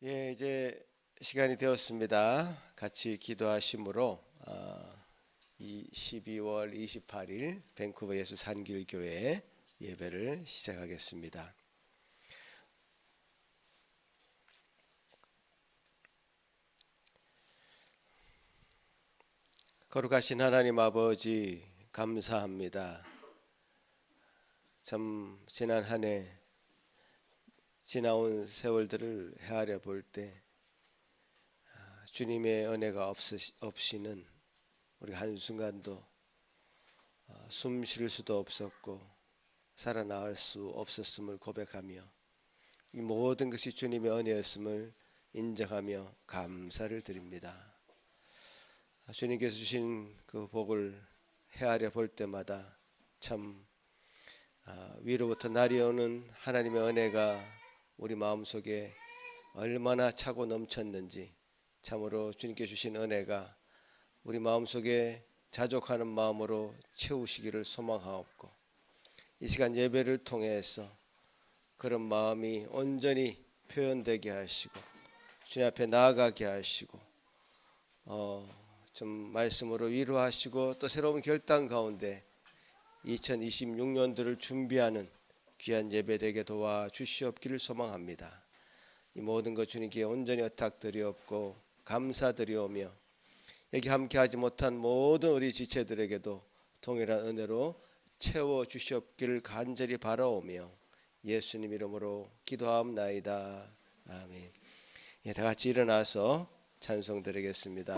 이제 시간이 되었습니다. 같이 기도하심으로 이 12월 28일 밴쿠버 예수 산길교회 예배를 시작하겠습니다. 거룩하신 하나님 아버지, 감사합니다. 참 지난 한 해 지나온 세월들을 헤아려 볼 때 주님의 은혜가 없이는 우리 한순간도 숨 쉴 수도 없었고 살아나갈 수 없었음을 고백하며 이 모든 것이 주님의 은혜였음을 인정하며 감사를 드립니다. 주님께서 주신 그 복을 헤아려 볼 때마다 참 위로부터 날이 오는 하나님의 은혜가 우리 마음속에 얼마나 차고 넘쳤는지, 참으로 주님께 주신 은혜가 우리 마음속에 자족하는 마음으로 채우시기를 소망하옵고, 이 시간 예배를 통해서 그런 마음이 온전히 표현되게 하시고 주님 앞에 나아가게 하시고 좀 말씀으로 위로하시고 또 새로운 결단 가운데 2026년도를 준비하는 귀한 예배되게 도와주시옵기를 소망합니다. 이 모든 것 주님께 온전히 의탁드리옵고 감사드리오며, 여기 함께하지 못한 모든 우리 지체들에게도 동일한 은혜로 채워주시옵기를 간절히 바라오며 예수님 이름으로 기도하옵나이다. 아멘. 다 같이 일어나서 찬송 드리겠습니다.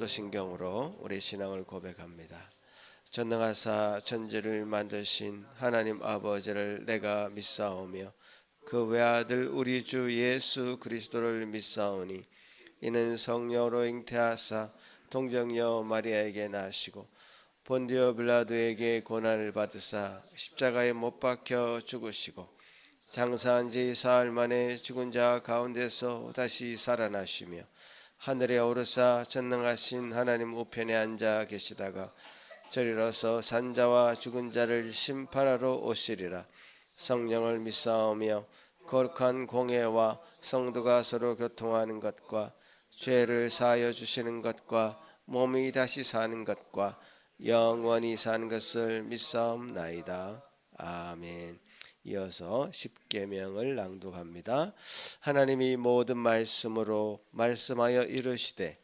사도신경으로 우리 신앙을 고백합니다. 전능하사 천지를 만드신 하나님 아버지를 내가 믿사오며 그 외아들 우리 주 예수 그리스도를 믿사오니 이는 성령으로 잉태하사 동정녀 마리아에게 나시고 본디오 빌라도에게 고난을 받으사 십자가에 못 박혀 죽으시고 장사한 지 사흘 만에 죽은 자 가운데서 다시 살아나시며 하늘에 오르사 전능하신 하나님 우편에 앉아 계시다가 저리로서 산자와 죽은 자를 심판하러 오시리라. 성령을 믿사오며 거룩한 공회와 성도가 서로 교통하는 것과 죄를 사하여 주시는 것과 몸이 다시 사는 것과 영원히 사는 것을 믿사옵나이다. 아멘. 이어서 십계명을 낭독합니다. 하나님이 모든 말씀으로 말씀하여 이르시되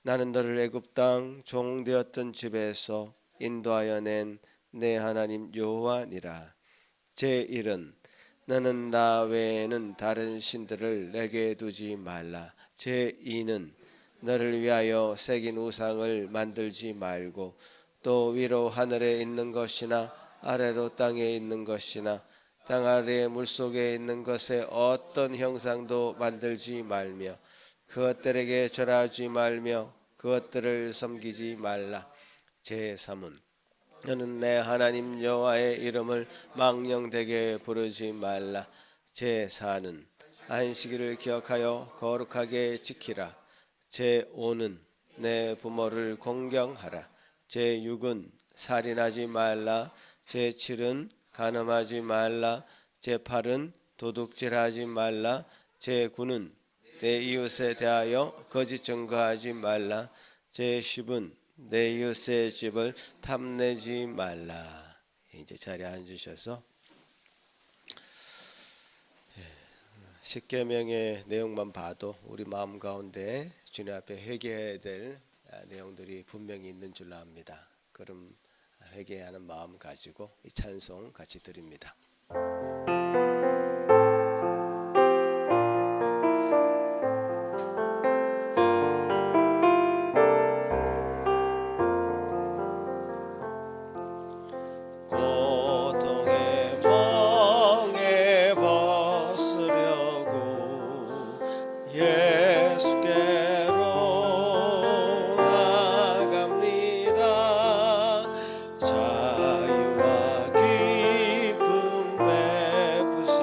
나는 너를 애굽 땅 종되었던 집에서 인도하여 낸 내 하나님 여호와니라. 제1은 너는 나 외에는 다른 신들을 내게 두지 말라. 제2는 너를 위하여 새긴 우상을 만들지 말고 또 위로 하늘에 있는 것이나 아래로 땅에 있는 것이나 땅 아래 물속에 있는 것에 어떤 형상도 만들지 말며 그것들에게 절하지 말며 그것들을 섬기지 말라. 제3은 너는 내 하나님 여호와의 이름을 망령되게 부르지 말라. 제4는 안식일을 기억하여 거룩하게 지키라. 제5는 내 부모를 공경하라. 제6은 살인하지 말라. 제7은 간음하지 말라. 제8은 도둑질하지 말라. 제9는 내 이웃에 대하여 거짓 증거하지 말라. 제10은 내 이웃의 집을 탐내지 말라. 이제 자리에 앉으셔서 십계명의 내용만 봐도 우리 마음 가운데 주님 앞에 회개해야 될 내용들이 분명히 있는 줄로 압니다. 그럼 회개하는 마음 가지고 이 찬송 같이 드립니다. 고통의 멍에 벗으려고 예수께로 나갑니다. 자유와 기쁨 베푸시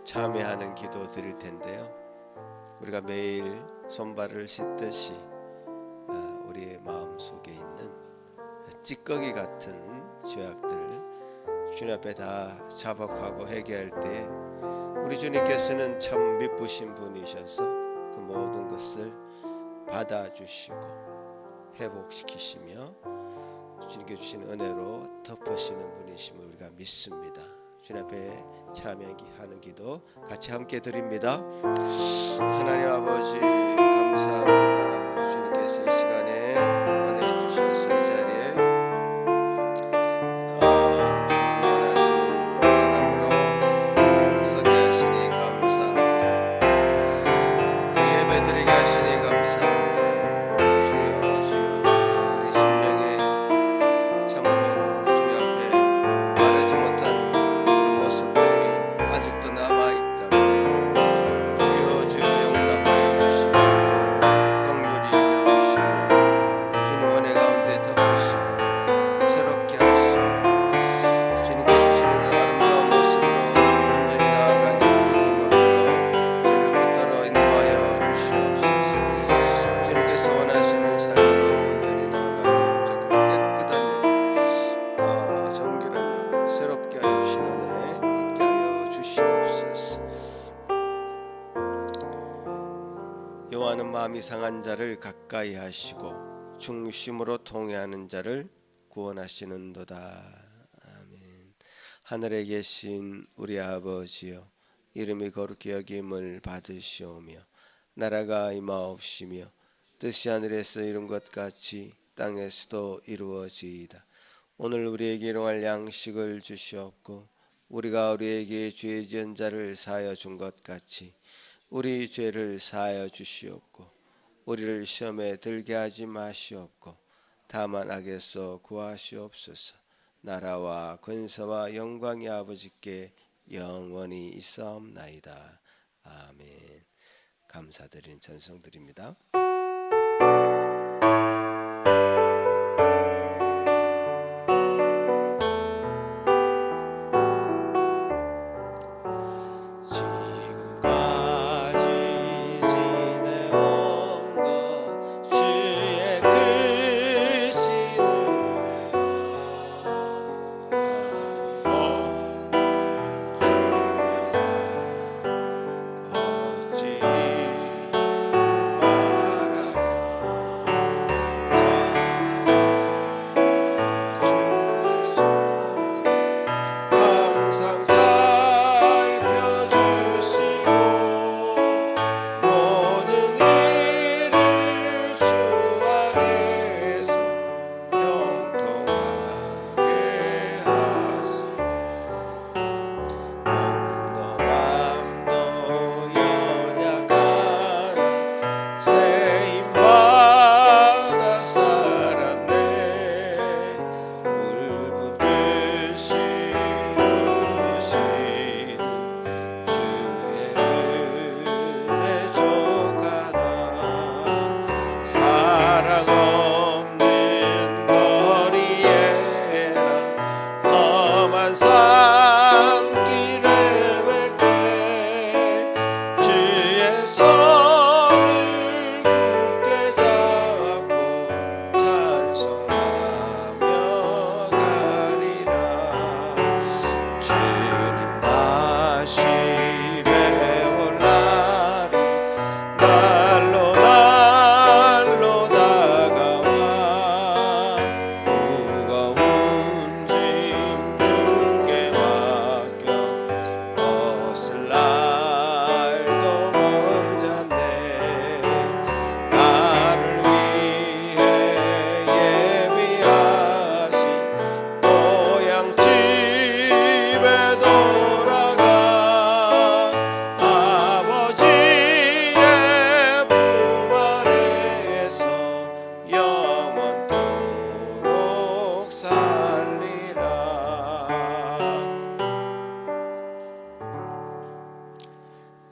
참여하는 기도 드릴 텐데요. 우리가 매일 손발을 씻듯이 우리의 마음속에 있는 찌꺼기 같은 죄악들 주님 앞에 다 자복하고 회개할 때 우리 주님께서는 참 미쁘신 분이셔서 그 모든 것을 받아주시고 회복시키시며 주님께 주신 은혜로 덮으시는 분이심을 우리가 믿습니다. 주님 앞에 참여하는 기도 같이 함께 드립니다. 하나님 아버지 감사합니다. 주님께서 이 시간에 은혜 주셔서 이 자리에 주님 원하시는 사람으로 서게 하시니 감사합니다. 그 예배 드리게 하시니 감사합니다. 주여 주여 우리 심령에 참으로 주님 앞에 말하지 못한 그런 모습들이 아직도 남아있다면 주여 주여 용납하여 주시고 긍휼히 여겨주시며 주님 은혜 가운데 덮으시고 새롭게 하시며 주님께 주시는 아름다운 모습으로 온전히 나아가게 부족함이 없도록 저를 붙들어 인도하여 주시옵소서. 주님께서 원하시는 삶으로 온전히 나아가게 부족함 깨끗한 영, 정결한 영으로 새롭게 하여 주시는 은혜 있게 하여 주시옵소서. 여호와는 마음이 상한 자를 가까이 하시고 중심으로 통회하는 자를 구원하시는도다. 아멘. 하늘에 계신 우리 아버지여, 이름이 거룩히 여김을 받으시오며 나라가 임하옵시며 뜻이 하늘에서 이룬 것 같이 땅에서도 이루어지이다. 오늘 우리에게 일용할 양식을 주시옵고 우리가 우리에게 죄 지은 자를 사하여 준 것 같이 우리 죄를 사하여 주시옵고 우리를 시험에 들게 하지 마시옵고 다만 악에서 구하시옵소서. 나라와 권세와 영광이 아버지께 영원히 있사옵나이다. 아멘. 감사드리는 찬송드립니다.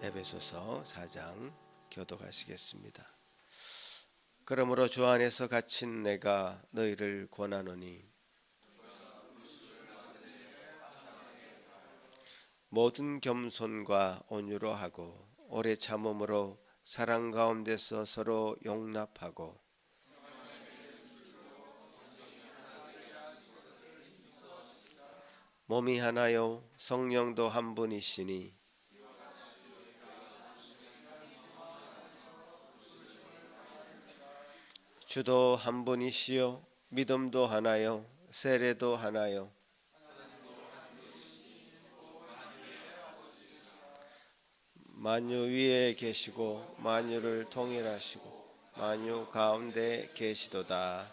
에베소서 4장 교독하시겠습니다. 그러므로 주 안에서 갇힌 내가 너희를 권하노니 모든 겸손과 온유로 하고 오래 참음으로 사랑 가운데서 서로 용납하고 몸이 하나요 성령도 한 분이시니 주도 한 분이시요 믿음도 하나요 세례도 하나요 만유 위에 계시고 만유를 통일하시고 만유 가운데 계시도다.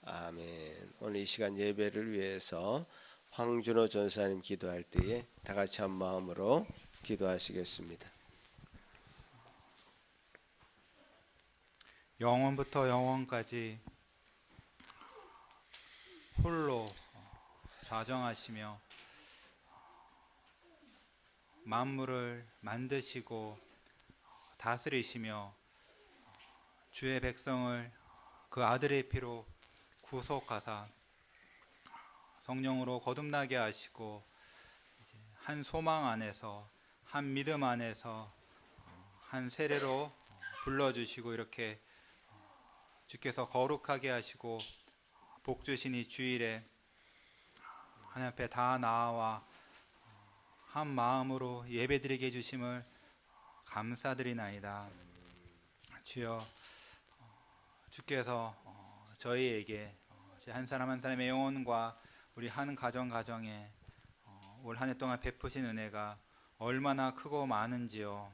아멘. 오늘 이 시간 예배를 위해서 황준호 전사님 기도할 때에 다 같이 한 마음으로 기도하시겠습니다. 영원부터 영원까지 홀로 좌정하시며 만물을 만드시고 다스리시며 주의 백성을 그 아들의 피로 구속하사 성령으로 거듭나게 하시고 한 소망 안에서 한 믿음 안에서 한 세례로 불러주시고 이렇게 주께서 거룩하게 하시고 복 주신 이 주일에 하나님 앞에 다 나아와 한 마음으로 예배드리게 해주심을 감사드리나이다. 주여, 주께서 저희에게 한 사람 한 사람의 영혼과 우리 한 가정에 올 한 해 동안 베푸신 은혜가 얼마나 크고 많은지요.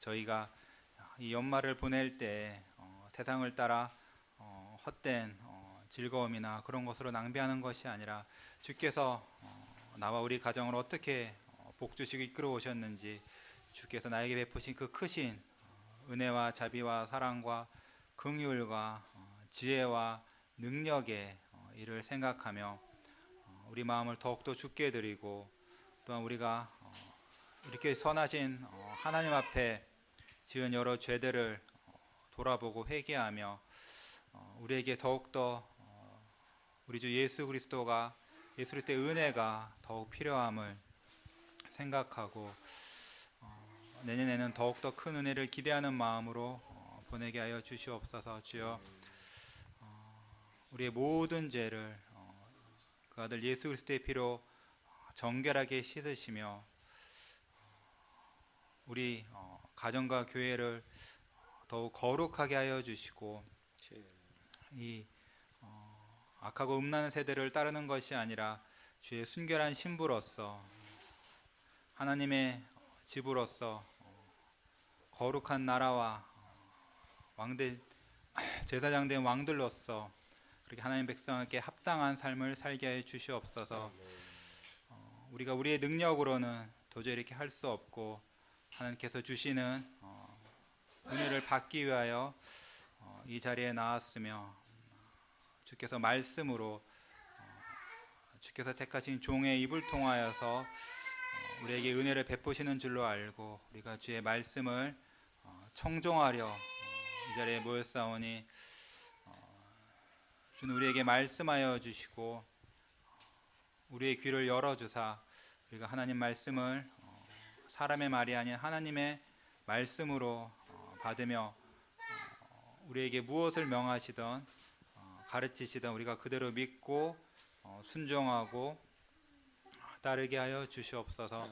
저희가 이 연말을 보낼 때 세상을 따라 헛된 즐거움이나 그런 것으로 낭비하는 것이 아니라 주께서 나와 우리 가정을 어떻게 복 주시고 이끌어 오셨는지 주께서 나에게 베푸신 그 크신 은혜와 자비와 사랑과 긍휼과 지혜와 능력의 일을 생각하며 우리 마음을 더욱더 주께 드리고 또한 우리가 이렇게 선하신 하나님 앞에 지은 여러 죄들을 돌아보고 회개하며 우리에게 더욱더 우리 주 예수 그리스도의 은혜가 더욱 필요함을 생각하고 내년에는 더욱더 큰 은혜를 기대하는 마음으로 보내게 하여 주시옵소서. 주여, 우리의 모든 죄를 그 아들 예수 그리스도의 피로 정결하게 씻으시며 우리 가정과 교회를 더욱 거룩하게 하여 주시고 이 악하고 음란한 세대를 따르는 것이 아니라 주의 순결한 신부로서 하나님의 집으로서 거룩한 나라와 제사장 된 왕들로서 그렇게 하나님 백성에게 합당한 삶을 살게 하여 주시옵소서. 우리가 우리의 능력으로는 도저히 이렇게 할 수 없고 하나님께서 주시는 은혜를 받기 위하여 이 자리에 나왔으며 주께서 말씀으로 주께서 택하신 종의 입을 통하여서 우리에게 은혜를 베푸시는 줄로 알고 우리가 주의 말씀을 청종하려 이 자리에 모였사오니 주는 우리에게 말씀하여 주시고 우리의 귀를 열어주사 우리가 하나님 말씀을 사람의 말이 아닌 하나님의 말씀으로 받으며 우리에게 무엇을 명하시던 가르치시던 우리가 그대로 믿고 순종하고 따르게 하여 주시옵소서.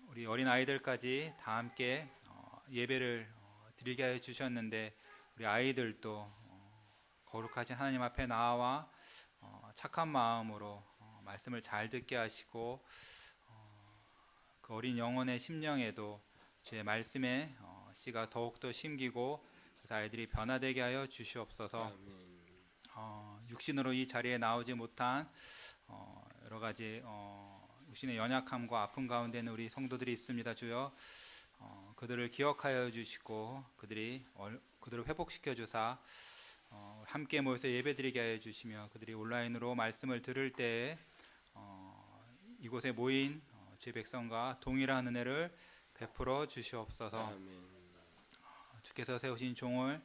우리 어린 아이들까지 다 함께 예배를 드리게 하여 주셨는데 우리 아이들도 거룩하신 하나님 앞에 나와 착한 마음으로 말씀을 잘 듣게 하시고 그 어린 영혼의 심령에도 주의 말씀의 씨가 더욱더 심기고 그 아이들이 변화되게 하여 주시옵소서. 육신으로 이 자리에 나오지 못한 여러 가지 육신의 연약함과 아픔 가운데 있는 우리 성도들이 있습니다. 주여, 그들을 기억하여 주시고 그들을 회복시켜 주사 함께 모여서 예배드리게 하여 주시며 그들이 온라인으로 말씀을 들을 때에 이곳에 모인 주의 백성과 동일한 은혜를 베풀어 주시옵소서. 주께서 세우신 종을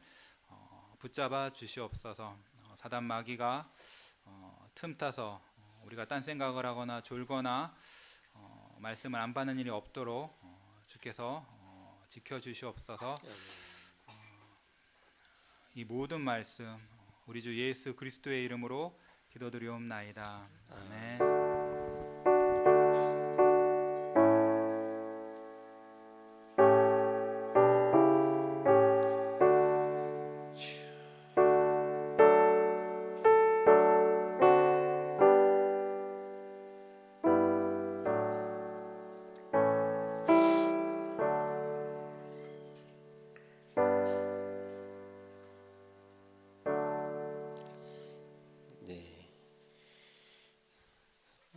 붙잡아 주시옵소서. 사단 마귀가 틈타서 우리가 딴 생각을 하거나 졸거나 말씀을 안 받는 일이 없도록 주께서 지켜주시옵소서. 이 모든 말씀 우리 주 예수 그리스도의 이름으로 기도드리옵나이다. 아멘.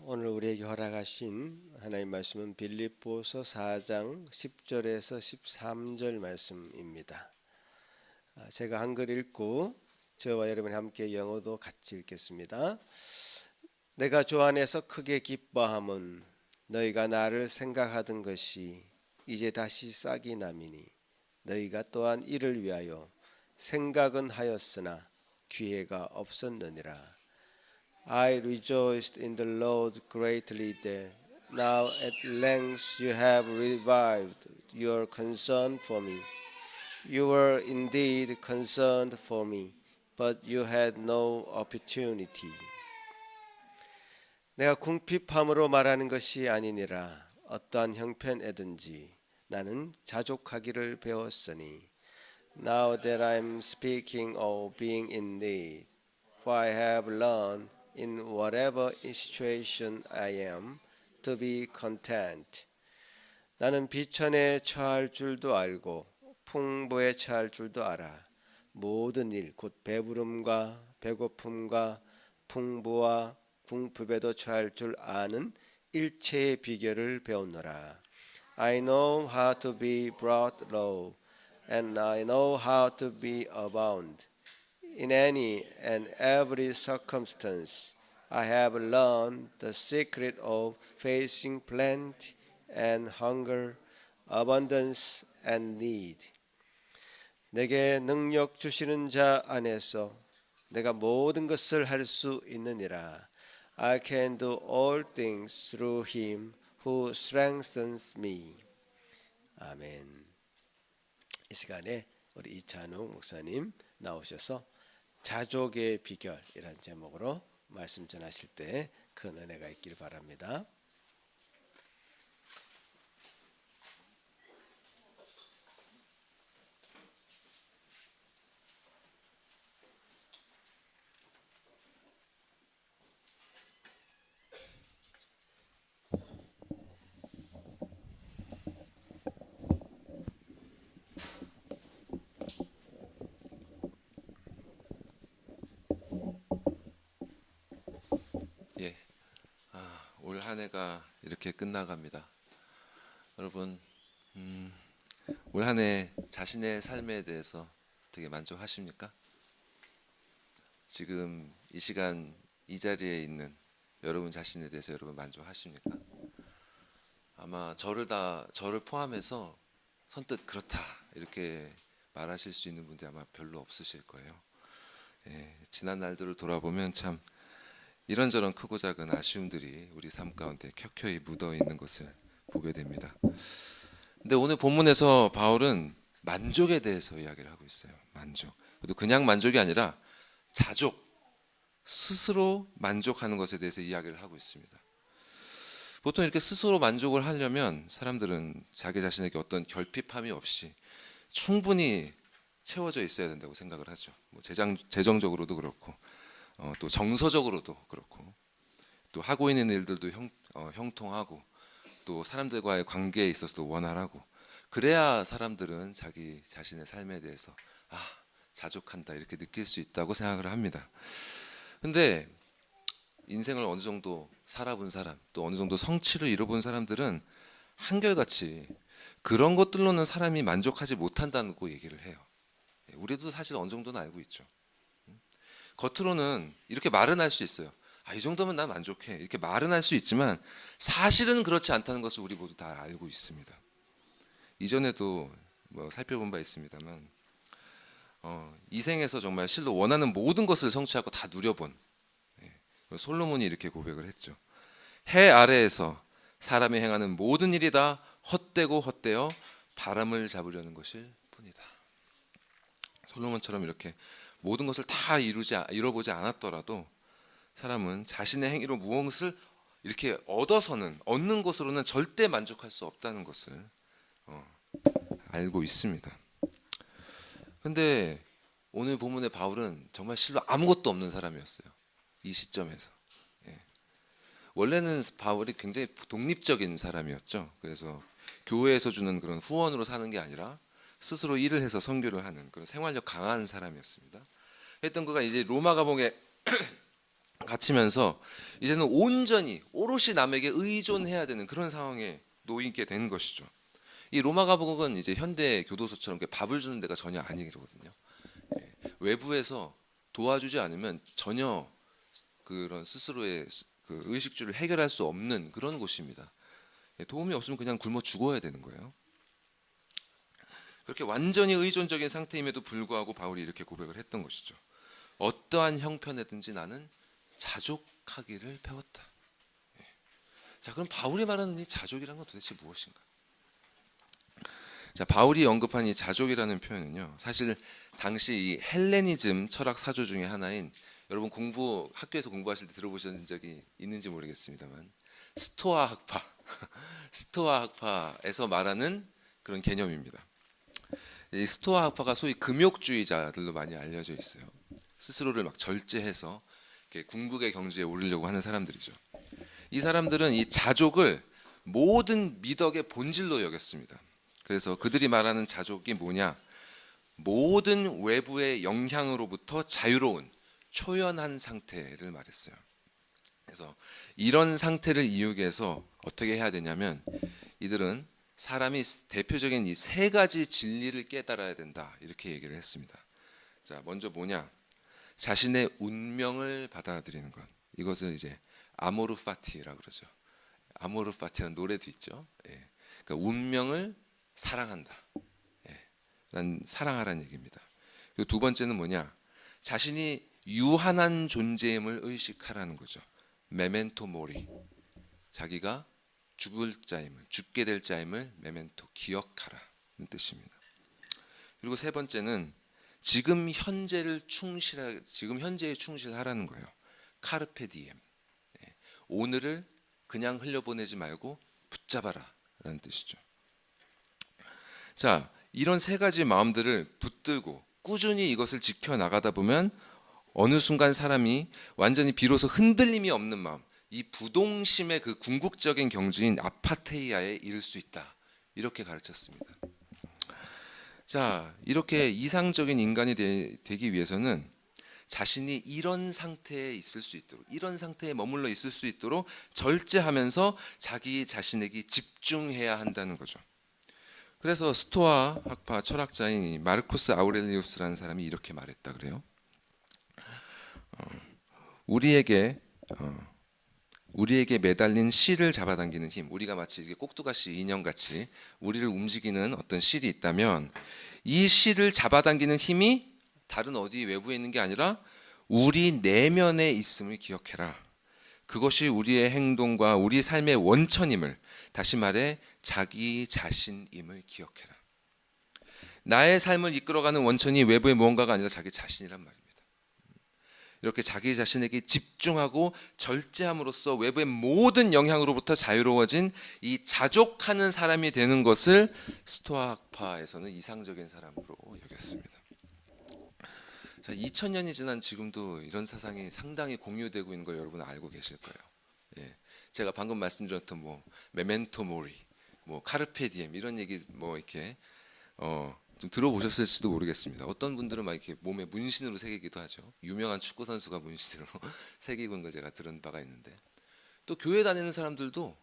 오늘 우리에게 허락하신 하나님 말씀은 빌립보서 4장 10절에서 13절 말씀입니다. 제가 한글 읽고 저와 여러분이 함께 영어도 같이 읽겠습니다. 내가 주 안에서 크게 기뻐함은 너희가 나를 생각하던 것이 이제 다시 싹이 남이니 너희가 또한 이를 위하여 생각은 하였으나 기회가 없었느니라. I rejoiced in the Lord greatly that now at length you have revived your concern for me. You were indeed concerned for me, but you had no opportunity. 내가 궁핍함으로 말하는 것이 아니니라. 어떠한 형편에든지 나는 자족하기를 배웠으니. Now that I am speaking of being in need, for I have learned in whatever situation I am to be content. 나는 비천에 처할 줄도 알고 풍부에 처할 줄도 알아. 모든 일 곧 배부름과 배고픔과 풍부와 궁핍에도 처할 줄 아는 일체의 비결을 배웠노라. I know how to be brought low, and I know how to be abound. In any and every circumstance, I have learned the secret of facing plenty and hunger, abundance and need. 내게 능력 주시는 자 안에서 내가 모든 것을 할 수 있느니라. I can do all things through him who strengthens me. 아멘. 이 시간에 우리 이찬욱 목사님 나오셔서 자족의 비결이라는 제목으로 말씀 전하실 때 큰 은혜가 있길 바랍니다. 올 한 해가 이렇게 끝나갑니다. 여러분, 올 한 해 자신의 삶에 대해서 되게 만족하십니까? 지금 이 시간 이 자리에 있는 여러분 자신에 대해서 여러분 만족하십니까? 아마 저를 포함해서 선뜻 그렇다 이렇게 말하실 수 있는 분들이 아마 별로 없으실 거예요. 지난 날들을 돌아보면 참 이런저런 크고 작은 아쉬움들이 우리 삶 가운데 켜켜이 묻어 있는 것을 보게 됩니다. 근데 오늘 본문에서 바울은 만족에 대해서 이야기를 하고 있어요. 만족. 그래도 그냥 만족이 아니라 자족, 스스로 만족하는 것에 대해서 이야기를 하고 있습니다. 보통 이렇게 스스로 만족을 하려면 사람들은 자기 자신에게 어떤 결핍함이 없이 충분히 채워져 있어야 된다고 생각을 하죠. 뭐 재정적으로도 그렇고 또 정서적으로도 그렇고 또 하고 있는 일들도 형통하고 또 사람들과의 관계에 있어서도 원활하고 그래야 사람들은 자기 자신의 삶에 대해서 자족한다 이렇게 느낄 수 있다고 생각을 합니다. 근데 인생을 어느 정도 살아본 사람 또 어느 정도 성취를 이뤄본 사람들은 한결같이 그런 것들로는 사람이 만족하지 못한다고 얘기를 해요. 우리도 사실 어느 정도는 알고 있죠. 겉으로는 이렇게 말은 할 수 있어요. 이 정도면 난 만족해 이렇게 말은 할 수 있지만 사실은 그렇지 않다는 것을 우리 모두 다 알고 있습니다. 이전에도 살펴본 바 있습니다만 이 생에서 정말 실로 원하는 모든 것을 성취하고 다 누려본 솔로몬이 이렇게 고백을 했죠. 해 아래에서 사람이 행하는 모든 일이 다 헛되고 헛되어 바람을 잡으려는 것일 뿐이다. 솔로몬처럼 이렇게 모든 것을 다 이뤄보지 않았더라도 사람은 자신의 행위로 무엇을 이렇게 얻는 것으로는 절대 만족할 수 없다는 것을 알고 있습니다. 근데 오늘 본문의 바울은 정말 실로 아무것도 없는 사람이었어요. 이 시점에서. 예. 원래는 바울이 굉장히 독립적인 사람이었죠. 그래서 교회에서 주는 그런 후원으로 사는 게 아니라 스스로 일을 해서 선교를 하는 그런 생활력 강한 사람이었습니다. 했던 그가 이제 로마 감옥에 갇히면서 이제는 온전히 오롯이 남에게 의존해야 되는 그런 상황에 놓이게 된 것이죠. 이 로마 감옥은 이제 현대 교도소처럼 밥을 주는 데가 전혀 아니거든요. 외부에서 도와주지 않으면 전혀 그런 스스로의 그 의식주를 해결할 수 없는 그런 곳입니다. 도움이 없으면 그냥 굶어 죽어야 되는 거예요. 그렇게 완전히 의존적인 상태임에도 불구하고 바울이 이렇게 고백을 했던 것이죠. 어떠한 형편에든지 나는 자족하기를 배웠다. 자, 그럼 바울이 말하는 이 자족이라는 건 도대체 무엇인가? 자, 바울이 언급한 이 자족이라는 표현은요, 사실 당시 이 헬레니즘 철학 사조 중에 하나인, 여러분 학교에서 공부하실 때 들어보신 적이 있는지 모르겠습니다만, 스토아 학파, 스토아 학파에서 말하는 그런 개념입니다. 이 스토아 학파가 소위 금욕주의자들로 많이 알려져 있어요. 스스로를 막 절제해서 이렇게 궁극의 경지에 오르려고 하는 사람들이죠. 이 사람들은 이 자족을 모든 미덕의 본질로 여겼습니다. 그래서 그들이 말하는 자족이 뭐냐? 모든 외부의 영향으로부터 자유로운 초연한 상태를 말했어요. 그래서 이런 상태를 이유해서 어떻게 해야 되냐면, 이들은 사람이 대표적인 이 세 가지 진리를 깨달아야 된다, 이렇게 얘기를 했습니다. 자, 먼저 뭐냐? 자신의 운명을 받아들이는 것. 이것을 이제 아모르 파티라고 그러죠. 아모르 파티라는 노래도 있죠. 예. 그러니까 운명을 사랑한다. 예. 사랑하라는 얘기입니다. 그리고 두 번째는 뭐냐? 자신이 유한한 존재임을 의식하라는 거죠. 메멘토 모리. 자기가 죽게 될 자임을 메멘토, 기억하라는 뜻입니다. 그리고 세 번째는 지금 현재에 충실하라는 거예요. 카르페 디엠. 오늘을 그냥 흘려보내지 말고 붙잡아라라는 뜻이죠. 자, 이런 세 가지 마음들을 붙들고 꾸준히 이것을 지켜나가다 보면 어느 순간 사람이 완전히 비로소 흔들림이 없는 마음, 이 부동심의 그 궁극적인 경지인 아파테이아에 이를 수 있다, 이렇게 가르쳤습니다. 자, 이렇게 이상적인 인간이 되기 위해서는 자신이 이런 상태에 있을 수 있도록, 이런 상태에 머물러 있을 수 있도록 절제하면서 자기 자신에게 집중해야 한다는 거죠. 그래서 스토아 학파 철학자인 마르쿠스 아우렐리우스라는 사람이 이렇게 말했다 그래요. 우리에게 매달린 실을 잡아당기는 힘, 우리가 마치 꼭두가시 인형같이 우리를 움직이는 어떤 실이 있다면, 이 실을 잡아당기는 힘이 다른 어디 외부에 있는 게 아니라 우리 내면에 있음을 기억해라. 그것이 우리의 행동과 우리 삶의 원천임을, 다시 말해 자기 자신임을 기억해라. 나의 삶을 이끌어가는 원천이 외부의 무언가가 아니라 자기 자신이란 말입니다. 이렇게 자기 자신에게 집중하고 절제함으로써 외부의 모든 영향으로부터 자유로워진 이 자족하는 사람이 되는 것을 스토아 학파에서는 이상적인 사람으로 여겼습니다. 자, 2000년이 지난 지금도 이런 사상이 상당히 공유되고 있는 걸 여러분 알고 계실 거예요. 예. 제가 방금 말씀드렸던 메멘토 모리, 카르페 디엠, 이런 얘기 이렇게 좀 들어보셨을지도 모르겠습니다. 어떤 분들은 막 이렇게 몸에 문신으로 새기기도 하죠. 유명한 축구 선수가 문신으로 새기고 있는 거 제가 들은 바가 있는데, 또 교회 다니는 사람들도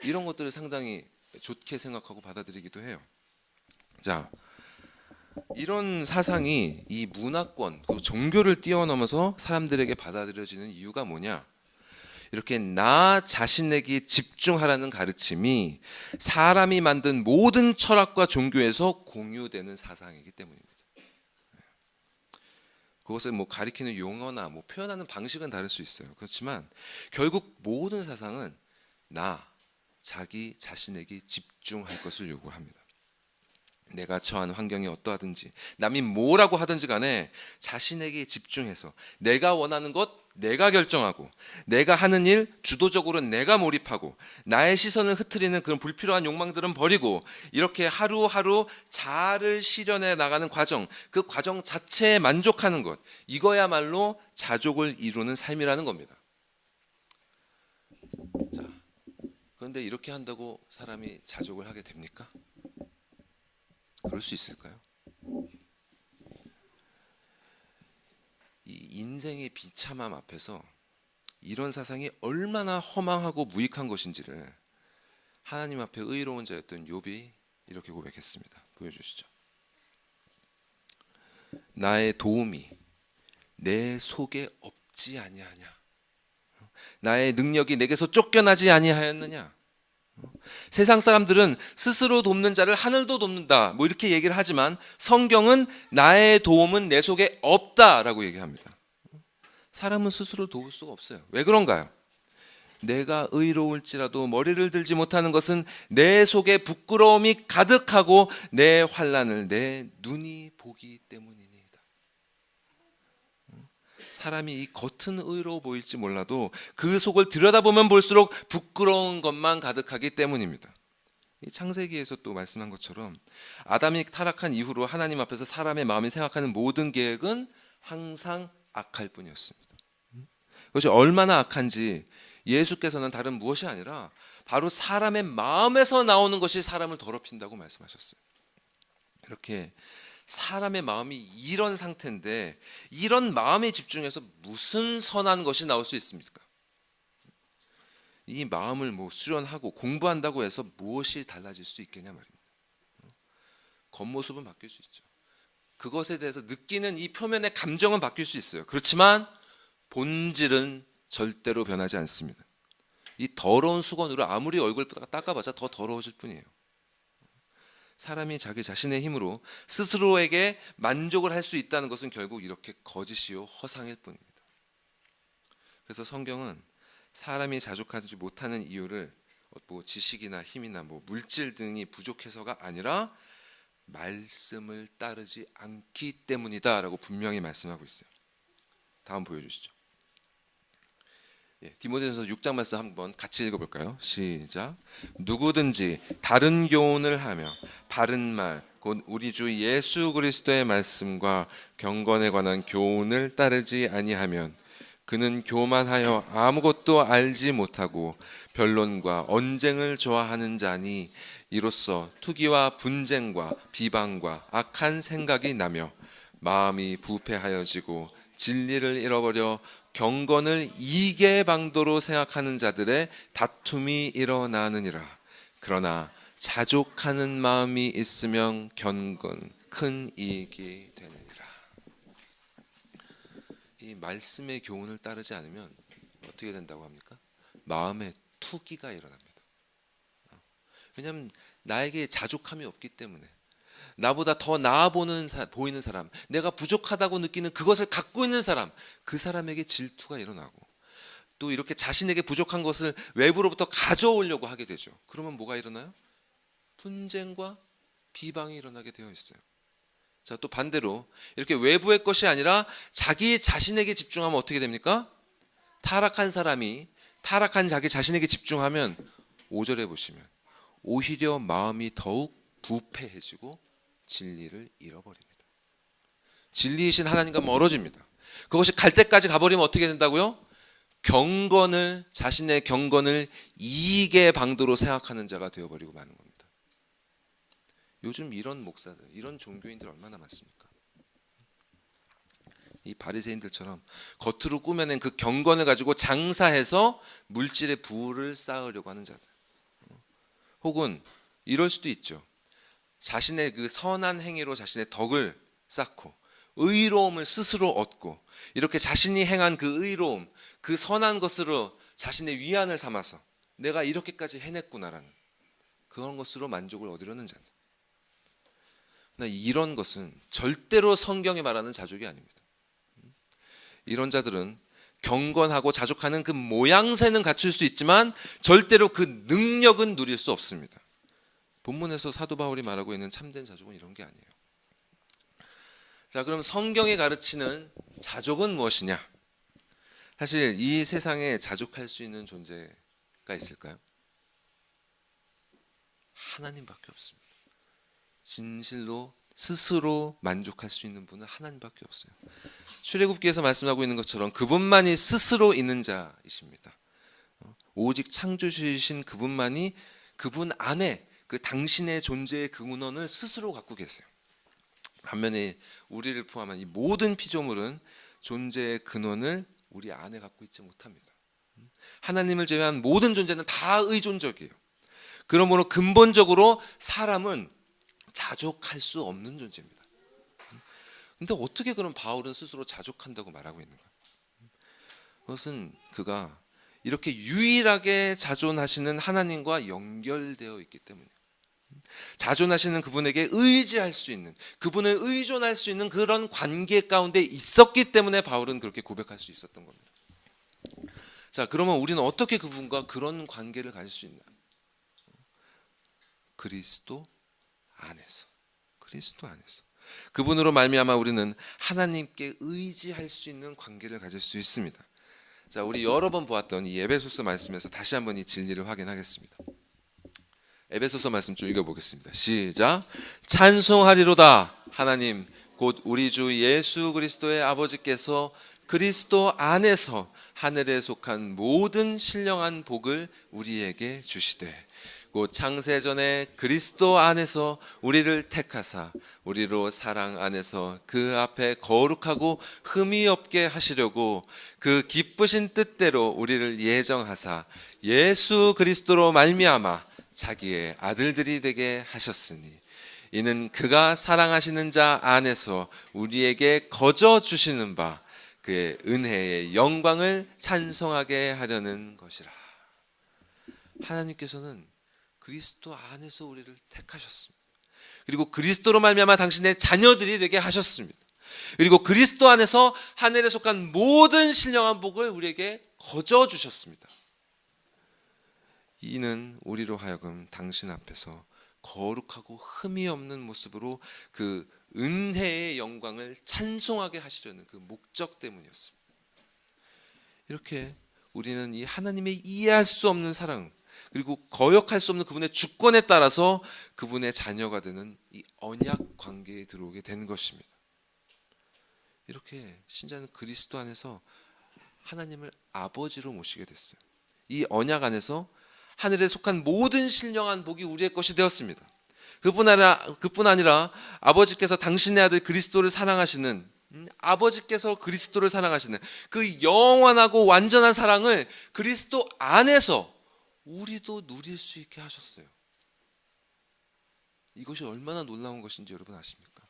이런 것들을 상당히 좋게 생각하고 받아들이기도 해요. 자, 이런 사상이 이 문화권 그리고 종교를 뛰어넘어서 사람들에게 받아들여지는 이유가 뭐냐? 이렇게 나 자신에게 집중하라는 가르침이 사람이 만든 모든 철학과 종교에서 공유되는 사상이기 때문입니다. 그것을 가리키는 용어나 표현하는 방식은 다를 수 있어요. 그렇지만 결국 모든 사상은 나, 자기 자신에게 집중할 것을 요구합니다. 내가 처한 환경이 어떠하든지 남이 뭐라고 하든지 간에 자신에게 집중해서 내가 원하는 것 내가 결정하고 내가 하는 일 주도적으로 내가 몰입하고 나의 시선을 흐트리는 그런 불필요한 욕망들은 버리고 이렇게 하루하루 자아를 실현해 나가는 과정, 그 과정 자체에 만족하는 것, 이거야말로 자족을 이루는 삶이라는 겁니다. 자, 그런데 이렇게 한다고 사람이 자족을 하게 됩니까? 그럴 수 있을까요? 이 인생의 비참함 앞에서 이런 사상이 얼마나 허망하고 무익한 것인지를 하나님 앞에 의로운 자였던 욥이 이렇게 고백했습니다. 보여주시죠. 나의 도움이 내 속에 없지 아니하냐? 나의 능력이 내게서 쫓겨나지 아니하였느냐? 세상 사람들은 스스로 돕는 자를 하늘도 돕는다 뭐 이렇게 얘기를 하지만 성경은 나의 도움은 내 속에 없다라고 얘기합니다. 사람은 스스로 도울 수가 없어요. 왜 그런가요? 내가 의로울지라도 머리를 들지 못하는 것은 내 속에 부끄러움이 가득하고 내 환난을 내 눈이 보기 때문이니이다. 사람이 이 겉은 의로워 보일지 몰라도 그 속을 들여다보면 볼수록 부끄러운 것만 가득하기 때문입니다. 이 창세기에서 또 말씀한 것처럼 아담이 타락한 이후로 하나님 앞에서 사람의 마음이 생각하는 모든 계획은 항상 악할 뿐이었습니다. 그것이 얼마나 악한지 예수께서는 다른 무엇이 아니라 바로 사람의 마음에서 나오는 것이 사람을 더럽힌다고 말씀하셨어요. 이렇게 사람의 마음이 이런 상태인데 이런 마음에 집중해서 무슨 선한 것이 나올 수 있습니까? 이 마음을 뭐 수련하고 공부한다고 해서 무엇이 달라질 수 있겠냐 말입니다. 겉모습은 바뀔 수 있죠. 그것에 대해서 느끼는 이 표면의 감정은 바뀔 수 있어요. 그렇지만 본질은 절대로 변하지 않습니다. 이 더러운 수건으로 아무리 얼굴 닦아봤자 더 더러워질 뿐이에요. 사람이 자기 자신의 힘으로 스스로에게 만족을 할 수 있다는 것은 결국 이렇게 거짓이요 허상일 뿐입니다. 그래서 성경은 사람이 자족하지 못하는 이유를 뭐 지식이나 힘이나 뭐 물질 등이 부족해서가 아니라 말씀을 따르지 않기 때문이다라고 분명히 말씀하고 있어요. 다음 보여주시죠. 디모데전서 6장 말씀 한번 같이 읽어볼까요? 시작. 누구든지 다른 교훈을 하며 바른 말 곧 우리 주 예수 그리스도의 말씀과 경건에 관한 교훈을 따르지 아니하면 그는 교만하여 아무것도 알지 못하고 변론과 언쟁을 좋아하는 자니 이로써 투기와 분쟁과 비방과 악한 생각이 나며 마음이 부패하여지고 진리를 잃어버려 경건을 이계방도로 생각하는 자들의 다툼이 일어나느니라. 그러나 자족하는 마음이 있으면 경건 큰 이익이 되느니라. 이 말씀의 교훈을 따르지 않으면 어떻게 된다고 합니까? 마음에 투기가 일어납니다. 왜냐하면 나에게 자족함이 없기 때문에 나보다 더 나아 보이는 사람, 내가 부족하다고 느끼는 그것을 갖고 있는 사람, 그 사람에게 질투가 일어나고 또 이렇게 자신에게 부족한 것을 외부로부터 가져오려고 하게 되죠. 그러면 뭐가 일어나요? 분쟁과 비방이 일어나게 되어 있어요. 자, 또 반대로 이렇게 외부의 것이 아니라 자기 자신에게 집중하면 어떻게 됩니까? 타락한 사람이 타락한 자기 자신에게 집중하면 5절에 보시면 오히려 마음이 더욱 부패해지고 진리를 잃어버립니다. 진리이신 하나님과 멀어집니다. 그것이 갈 때까지 가버리면 어떻게 된다고요? 자신의 경건을 이익의 방도로 생각하는 자가 되어버리고 마는 겁니다. 요즘 이런 목사들, 이런 종교인들 얼마나 많습니까? 이 바리새인들처럼 겉으로 꾸며낸 그 경건을 가지고 장사해서 물질의 부를 쌓으려고 하는 자들. 혹은 이럴 수도 있죠. 자신의 그 선한 행위로 자신의 덕을 쌓고 의로움을 스스로 얻고 이렇게 자신이 행한 그 의로움, 그 선한 것으로 자신의 위안을 삼아서 내가 이렇게까지 해냈구나라는 그런 것으로 만족을 얻으려는 자들. 이런 것은 절대로 성경이 말하는 자족이 아닙니다. 이런 자들은 경건하고 자족하는 그 모양새는 갖출 수 있지만 절대로 그 능력은 누릴 수 없습니다. 본문에서 사도 바울이 말하고 있는 참된 자족은 이런 게 아니에요. 자, 그럼 성경이 가르치는 자족은 무엇이냐? 사실 이 세상에 자족할 수 있는 존재가 있을까요? 하나님밖에 없습니다. 진실로 스스로 만족할 수 있는 분은 하나님밖에 없어요. 출애굽기에서 말씀하고 있는 것처럼 그분만이 스스로 있는 자이십니다. 오직 창조주이신 그분만이 그분 안에 그 당신의 존재의 근원을 스스로 갖고 계세요. 반면에 우리를 포함한 이 모든 피조물은 존재의 근원을 우리 안에 갖고 있지 못합니다. 하나님을 제외한 모든 존재는 다 의존적이에요. 그러므로 근본적으로 사람은 자족할 수 없는 존재입니다. 근데 어떻게 그럼 바울은 스스로 자족한다고 말하고 있는가? 그것은 그가 이렇게 유일하게 자존하시는 하나님과 연결되어 있기 때문이에요. 자존하시는 그분에게 의지할 수 있는, 그분을 의존할 수 있는 그런 관계 가운데 있었기 때문에 바울은 그렇게 고백할 수 있었던 겁니다. 자, 그러면 우리는 어떻게 그분과 그런 관계를 가질 수 있나? 그리스도 안에서. 그분으로 말미암아 우리는 하나님께 의지할 수 있는 관계를 가질 수 있습니다. 자, 우리 여러 번 보았던 이 에베소서 말씀에서 다시 한번 이 진리를 확인하겠습니다. 에베소서 말씀 좀 읽어보겠습니다. 시작. 찬송하리로다 하나님 곧 우리 주 예수 그리스도의 아버지께서 그리스도 안에서 하늘에 속한 모든 신령한 복을 우리에게 주시되 곧 창세전에 그리스도 안에서 우리를 택하사 우리로 사랑 안에서 그 앞에 거룩하고 흠이 없게 하시려고 그 기쁘신 뜻대로 우리를 예정하사 예수 그리스도로 말미암아 자기의 아들들이 되게 하셨으니 이는 그가 사랑하시는 자 안에서 우리에게 거저 주시는 바 그의 은혜의 영광을 찬송하게 하려는 것이라. 하나님께서는 그리스도 안에서 우리를 택하셨습니다. 그리고 그리스도로 말미암아 당신의 자녀들이 되게 하셨습니다. 그리고 그리스도 안에서 하늘에 속한 모든 신령한 복을 우리에게 거저 주셨습니다. 이는 우리로 하여금 당신 앞에서 거룩하고 흠이 없는 모습으로 그 은혜의 영광을 찬송하게 하시려는 그 목적 때문이었습니다. 이렇게 우리는 이 하나님의 이해할 수 없는 사랑 그리고 거역할 수 없는 그분의 주권에 따라서 그분의 자녀가 되는 이 언약 관계에 들어오게 된 것입니다. 이렇게 신자는 그리스도 안에서 하나님을 아버지로 모시게 됐어요. 이 언약 안에서 하늘에 속한 모든 신령한 복이 우리의 것이 되었습니다. 그뿐 아니라 아버지께서 당신의 아들 그리스도를 사랑하시는 아버지께서 그리스도를 사랑하시는 그 영원하고 완전한 사랑을 그리스도 안에서 우리도 누릴 수 있게 하셨어요. 이것이 얼마나 놀라운 것인지 여러분 아십니까?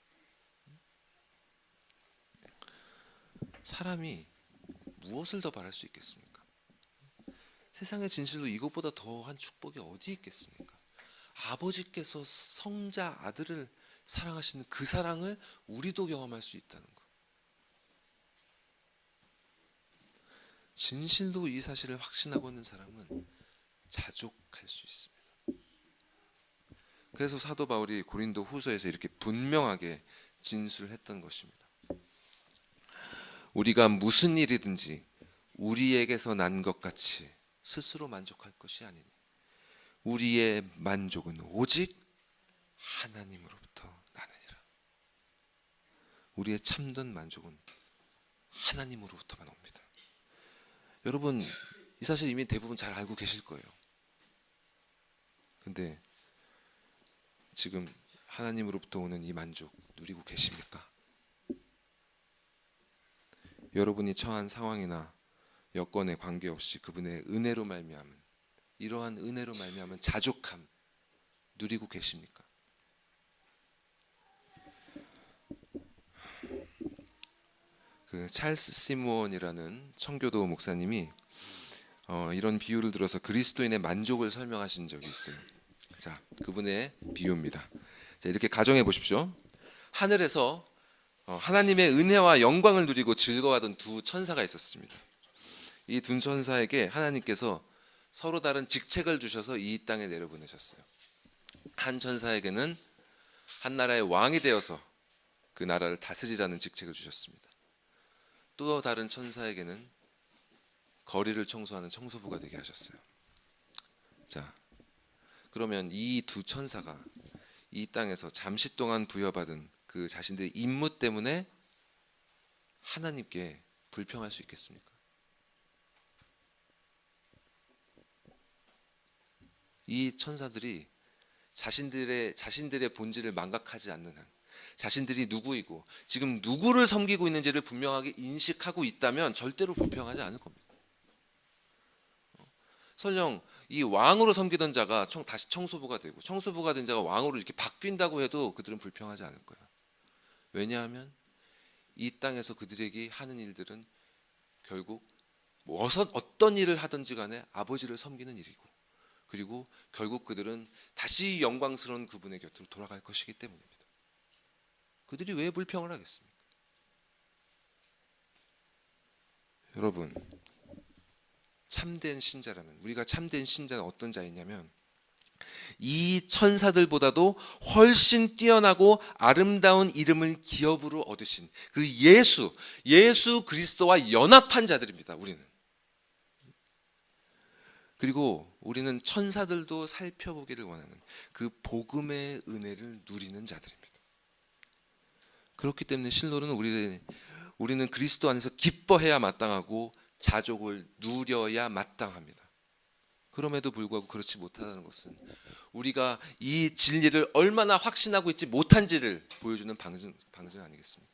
사람이 무엇을 더 바랄 수 있겠습니까? 세상의 진실로 이것보다 더한 축복이 어디 있겠습니까? 아버지께서 성자 아들을 사랑하시는 그 사랑을 우리도 경험할 수 있다는 것. 진실로 이 사실을 확신하고 있는 사람은 자족할 수 있습니다. 그래서 사도 바울이 고린도 후서에서 이렇게 분명하게 진술했던 것입니다. 우리가 무슨 일이든지 우리에게서 난 것 같이 스스로 만족할 것이 아니니 우리의 만족은 오직 하나님으로부터 나느니라. 우리의 참된 만족은 하나님으로부터만 옵니다. 여러분 이 사실 이미 대부분 잘 알고 계실 거예요. 근데 지금 하나님으로부터 오는 이 만족 누리고 계십니까? 여러분이 처한 상황이나 여건에 관계없이 그분의 은혜로 말미암은 이러한 은혜로 말미암은 자족함 누리고 계십니까? 그 찰스 시무원이라는 청교도 목사님이 이런 비유를 들어서 그리스도인의 만족을 설명하신 적이 있어요. 자, 그분의 비유입니다. 자, 이렇게 가정해 보십시오. 하늘에서 하나님의 은혜와 영광을 누리고 즐거워하던 두 천사가 있었습니다. 이 두 천사에게 하나님께서 서로 다른 직책을 주셔서 이 땅에 내려보내셨어요. 한 천사에게는 한 나라의 왕이 되어서 그 나라를 다스리라는 직책을 주셨습니다. 또 다른 천사에게는 거리를 청소하는 청소부가 되게 하셨어요. 자, 그러면 이 두 천사가 이 땅에서 잠시 동안 부여받은 그 자신들의 임무 때문에 하나님께 불평할 수 있겠습니까? 이 천사들이 자신들의 본질을 망각하지 않는 한, 자신들이 누구이고 지금 누구를 섬기고 있는지를 분명하게 인식하고 있다면 절대로 불평하지 않을 겁니다. 설령 이 왕으로 섬기던 자가 다시 청소부가 되고 청소부가 된 자가 왕으로 이렇게 바뀐다고 해도 그들은 불평하지 않을 거예요. 왜냐하면 이 땅에서 그들에게 하는 일들은 결국 어떤 일을 하든지 간에 아버지를 섬기는 일이고, 그리고 결국 그들은 다시 영광스러운 그분의 곁으로 돌아갈 것이기 때문입니다. 그들이 왜 불평을 하겠습니까? 여러분, 참된 신자라면, 우리가 참된 신자는 어떤 자이냐면 이 천사들보다도 훨씬 뛰어나고 아름다운 이름을 기업으로 얻으신 그 예수 그리스도와 연합한 자들입니다. 우리는. 그리고 우리는 천사들도 살펴보기를 원하는 그 복음의 은혜를 누리는 자들입니다. 그렇기 때문에 실로는 우리는 그리스도 안에서 기뻐해야 마땅하고 자족을 누려야 마땅합니다. 그럼에도 불구하고 그렇지 못하다는 것은 우리가 이 진리를 얼마나 확신하고 있지 못한지를 보여주는 방증 아니겠습니까?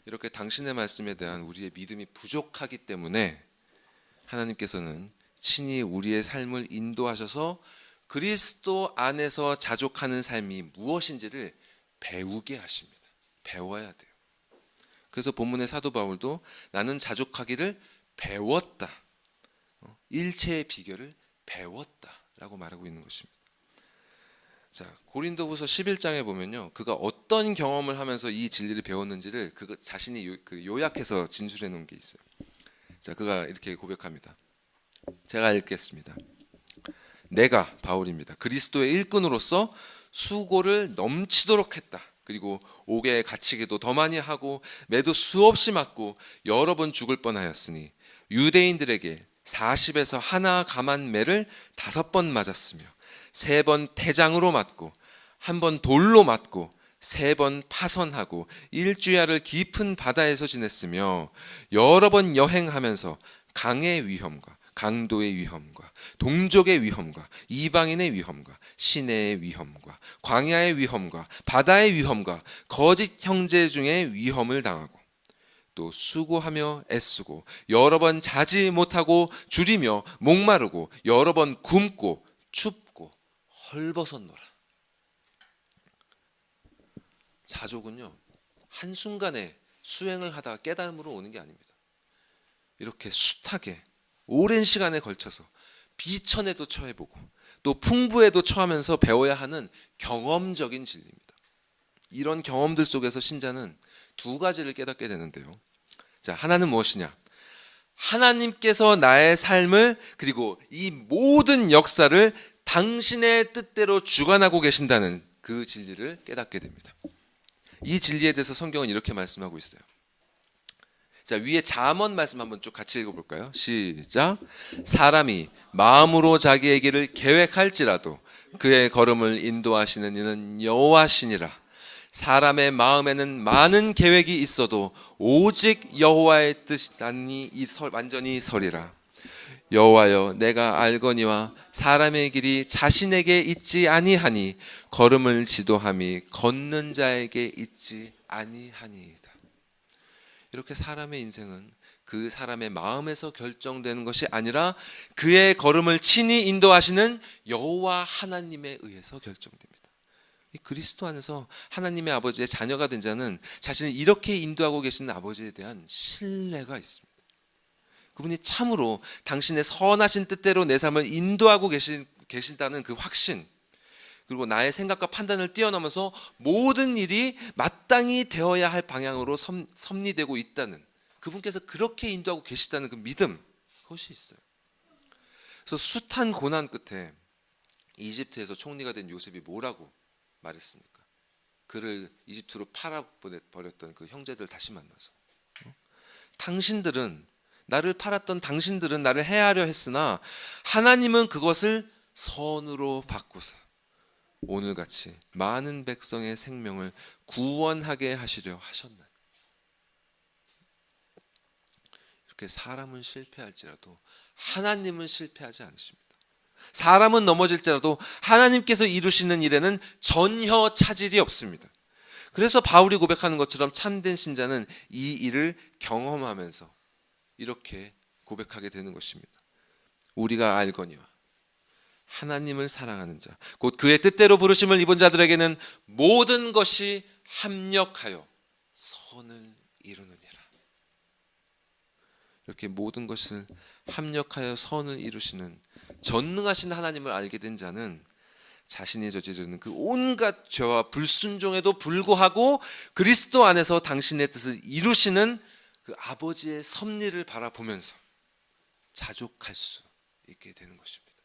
이렇게 당신의 말씀에 대한 우리의 믿음이 부족하기 때문에 하나님께서는 친히 우리의 삶을 인도하셔서 그리스도 안에서 자족하는 삶이 무엇인지를 배우게 하십니다. 배워야 돼요. 그래서 본문의 사도 바울도 나는 자족하기를 배웠다. 일체의 비결을 배웠다라고 말하고 있는 것입니다. 자, 고린도후서 11장에 보면요, 그가 어떤 경험을 하면서 이 진리를 배웠는지를 그 자신이 요약해서 진술해 놓은 게 있어요. 자, 그가 이렇게 고백합니다. 제가 읽겠습니다. 내가 바울입니다. 그리스도의 일꾼으로서 수고를 넘치도록 했다. 그리고 옥에 갇히기도 더 많이 하고 매도 수없이 맞고 여러 번 죽을 뻔하였으니 유대인들에게 40에서 하나 감한 매를 5번 맞았으며 3번 태장으로 맞고 1번 돌로 맞고 3번 파선하고 일주야를 깊은 바다에서 지냈으며 여러 번 여행하면서 강의 위험과 강도의 위험과 동족의 위험과 이방인의 위험과 시내의 위험과 광야의 위험과 바다의 위험과 거짓 형제 중에 위험을 당하고 또 수고하며 애쓰고 여러 번 자지 못하고 줄이며 목마르고 여러 번 굶고 춥고 헐벗었노라. 자족은요, 한순간에 수행을 하다가 깨달음으로 오는 게 아닙니다. 이렇게 숱하게 오랜 시간에 걸쳐서 비천에도 처해보고 또 풍부에도 처하면서 배워야 하는 경험적인 진리입니다. 이런 경험들 속에서 신자는 2가지를 깨닫게 되는데요. 자, 하나는 무엇이냐? 하나님께서 나의 삶을, 그리고 이 모든 역사를 당신의 뜻대로 주관하고 계신다는 그 진리를 깨닫게 됩니다. 이 진리에 대해서 성경은 이렇게 말씀하고 있어요. 자, 위에 잠언 말씀 한번 쭉 같이 읽어볼까요? 시작. 사람이 마음으로 자기의 길을 계획할지라도 그의 걸음을 인도하시는 이는 여호와시니라. 사람의 마음에는 많은 계획이 있어도 오직 여호와의 뜻이니 완전히 서리라. 여호와여, 내가 알거니와 사람의 길이 자신에게 있지 아니하니 걸음을 지도함이 걷는 자에게 있지 아니하니이다. 이렇게 사람의 인생은 그 사람의 마음에서 결정되는 것이 아니라 그의 걸음을 친히 인도하시는 여호와 하나님에 의해서 결정됩니다. 이 그리스도 안에서 하나님의 아버지의 자녀가 된 자는 자신을 이렇게 인도하고 계시는 아버지에 대한 신뢰가 있습니다. 그분이 참으로 당신의 선하신 뜻대로 내 삶을 인도하고 계신다는 그 확신, 그리고 나의 생각과 판단을 뛰어넘어서 모든 일이 마땅히 되어야 할 방향으로 섭리되고 있다는 그분께서 그렇게 인도하고 계시다는 그 믿음, 그것이 있어요. 그래서 숱한 고난 끝에 이집트에서 총리가 된 요셉이 뭐라고 말했습니까? 그를 이집트로 팔아버렸던 그 형제들 다시 만나서, 당신들은, 나를 팔았던 당신들은 나를 해하려 했으나 하나님은 그것을 선으로 바꾸사 오늘같이 많은 백성의 생명을 구원하게 하시려 하셨나니. 이렇게 사람은 실패할지라도 하나님은 실패하지 않으십니다. 사람은 넘어질지라도 하나님께서 이루시는 일에는 전혀 차질이 없습니다. 그래서 바울이 고백하는 것처럼 참된 신자는 이 일을 경험하면서 이렇게 고백하게 되는 것입니다. 우리가 알거니와 하나님을 사랑하는 자, 곧 그의 뜻대로 부르심을 입은 자들에게는 모든 것이 합력하여 선을 이루느니라. 이렇게 모든 것을 합력하여 선을 이루시는 전능하신 하나님을 알게 된 자는 자신이 저지르는 그 온갖 죄와 불순종에도 불구하고 그리스도 안에서 당신의 뜻을 이루시는 그 아버지의 섭리를 바라보면서 자족할 수 있게 되는 것입니다.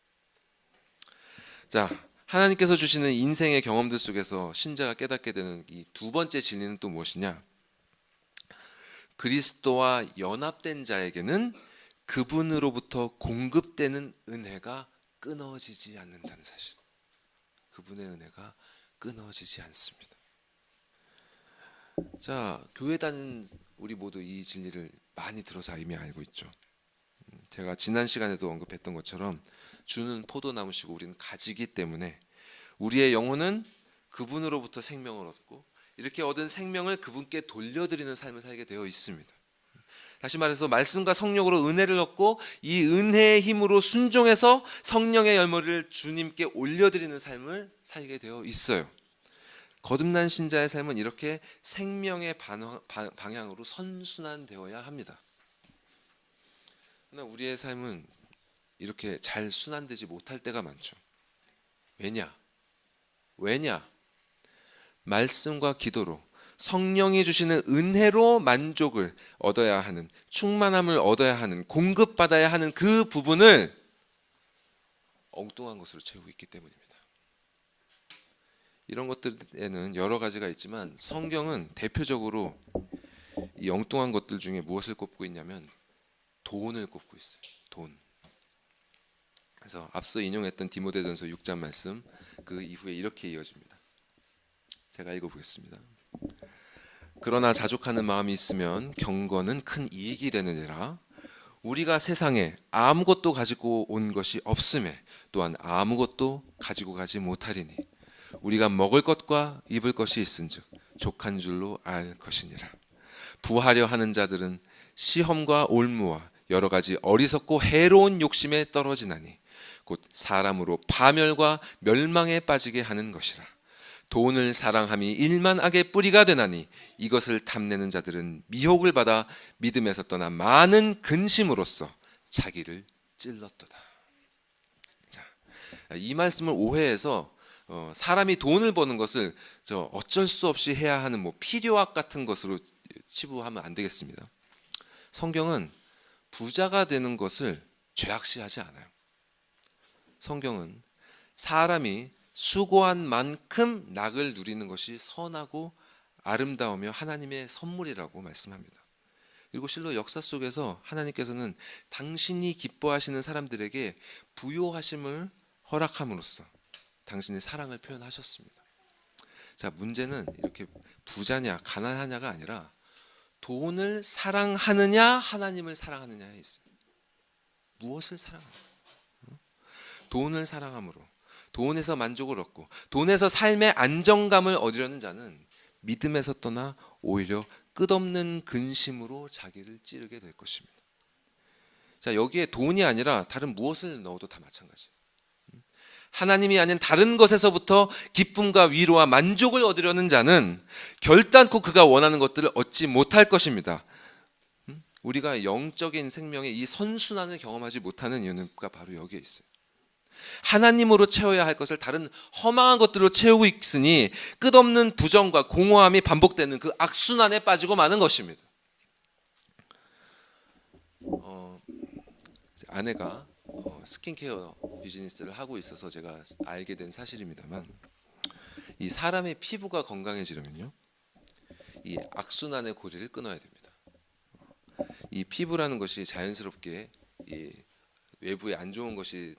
자, 하나님께서 주시는 인생의 경험들 속에서 신자가 깨닫게 되는 이 두 번째 진리는 또 무엇이냐? 그리스도와 연합된 자에게는 그분으로부터 공급되는 은혜가 끊어지지 않는다는 사실. 그분의 은혜가 끊어지지 않습니다. 자, 교회 다니는 우리 모두 이 진리를 많이 들어서 이미 알고 있죠. 제가 지난 시간에도 언급했던 것처럼 주는 포도나무시고 우리는 가지기 때문에 우리의 영혼은 그분으로부터 생명을 얻고 이렇게 얻은 생명을 그분께 돌려드리는 삶을 살게 되어 있습니다. 다시 말해서 말씀과 성령으로 은혜를 얻고 이 은혜의 힘으로 순종해서 성령의 열매를 주님께 올려드리는 삶을 살게 되어 있어요. 거듭난 신자의 삶은 이렇게 생명의 방향으로 선순환되어야 합니다. 그러나 우리의 삶은 이렇게 잘 순환되지 못할 때가 많죠. 왜냐? 말씀과 기도로 성령이 주시는 은혜로 만족을 얻어야 하는, 충만함을 얻어야 하는, 공급받아야 하는 그 부분을 엉뚱한 것으로 채우고 있기 때문입니다. 이런 것들에는 여러 가지가 있지만 성경은 대표적으로 이 엉뚱한 것들 중에 무엇을 꼽고 있냐면 돈을 꼽고 있어요. 돈. 그래서 앞서 인용했던 디모데전서 6장 말씀 그 이후에 이렇게 이어집니다. 제가 읽어보겠습니다. 그러나 자족하는 마음이 있으면 경건은 큰 이익이 되느니라. 우리가 세상에 아무것도 가지고 온 것이 없음에 또한 아무것도 가지고 가지 못하리니 우리가 먹을 것과 입을 것이 있은즉 족한 줄로 알 것이니라. 부하려 하는 자들은 시험과 올무와 여러 가지 어리석고 해로운 욕심에 떨어지나니 곧 사람으로 파멸과 멸망에 빠지게 하는 것이라. 돈을 사랑함이 일만 악의 뿌리가 되나니 이것을 탐내는 자들은 미혹을 받아 믿음에서 떠나 많은 근심으로써 자기를 찔렀도다. 자, 이 말씀을 오해해서 사람이 돈을 버는 것을 어쩔 수 없이 해야 하는 필요악 같은 것으로 치부하면 안 되겠습니다. 성경은 부자가 되는 것을 죄악시하지 않아요. 성경은 사람이 수고한 만큼 낙을 누리는 것이 선하고 아름다우며 하나님의 선물이라고 말씀합니다. 그리고 실로 역사 속에서 하나님께서는 당신이 기뻐하시는 사람들에게 부요하심을 허락함으로써 당신의 사랑을 표현하셨습니다. 자, 문제는 이렇게 부자냐 가난하냐가 아니라 돈을 사랑하느냐 하나님을 사랑하느냐에 있어요. 무엇을 사랑하느냐? 돈을 사랑함으로 돈에서 만족을 얻고 돈에서 삶의 안정감을 얻으려는 자는 믿음에서 떠나 오히려 끝없는 근심으로 자기를 찌르게 될 것입니다. 자, 여기에 돈이 아니라 다른 무엇을 넣어도 다 마찬가지예요. 하나님이 아닌 다른 것에서부터 기쁨과 위로와 만족을 얻으려는 자는 결단코 그가 원하는 것들을 얻지 못할 것입니다. 우리가 영적인 생명의 이 선순환을 경험하지 못하는 이유는 바로 여기에 있어요. 하나님으로 채워야 할 것을 다른 허망한 것들로 채우고 있으니 끝없는 부정과 공허함이 반복되는 그 악순환에 빠지고 마는 것입니다. 아내가 스킨케어 비즈니스를 하고 있어서 제가 알게 된 사실입니다만, 이 사람의 피부가 건강해지려면요, 이 악순환의 고리를 끊어야 됩니다. 이 피부라는 것이 자연스럽게 이 외부에 안 좋은 것이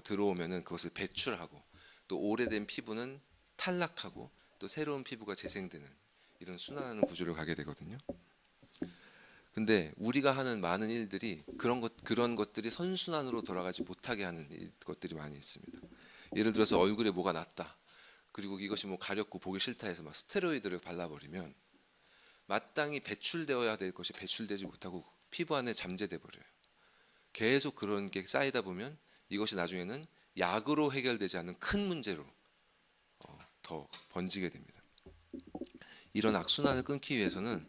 들어오면은 그것을 배출하고, 또 오래된 피부는 탈락하고, 또 새로운 피부가 재생되는 이런 순환하는 구조를 가게 되거든요. 근데 우리가 하는 많은 일들이 그런 것들이 선순환으로 돌아가지 못하게 하는 것들이 많이 있습니다. 예를 들어서 얼굴에 뭐가 났다, 그리고 이것이 뭐 가렵고 보기 싫다 해서 막 스테로이드를 발라버리면 마땅히 배출되어야 될 것이 배출되지 못하고 피부 안에 잠재돼 버려요. 계속 그런 게 쌓이다 보면 이것이 나중에는 약으로 해결되지 않는 큰 문제로 더 번지게 됩니다. 이런 악순환을 끊기 위해서는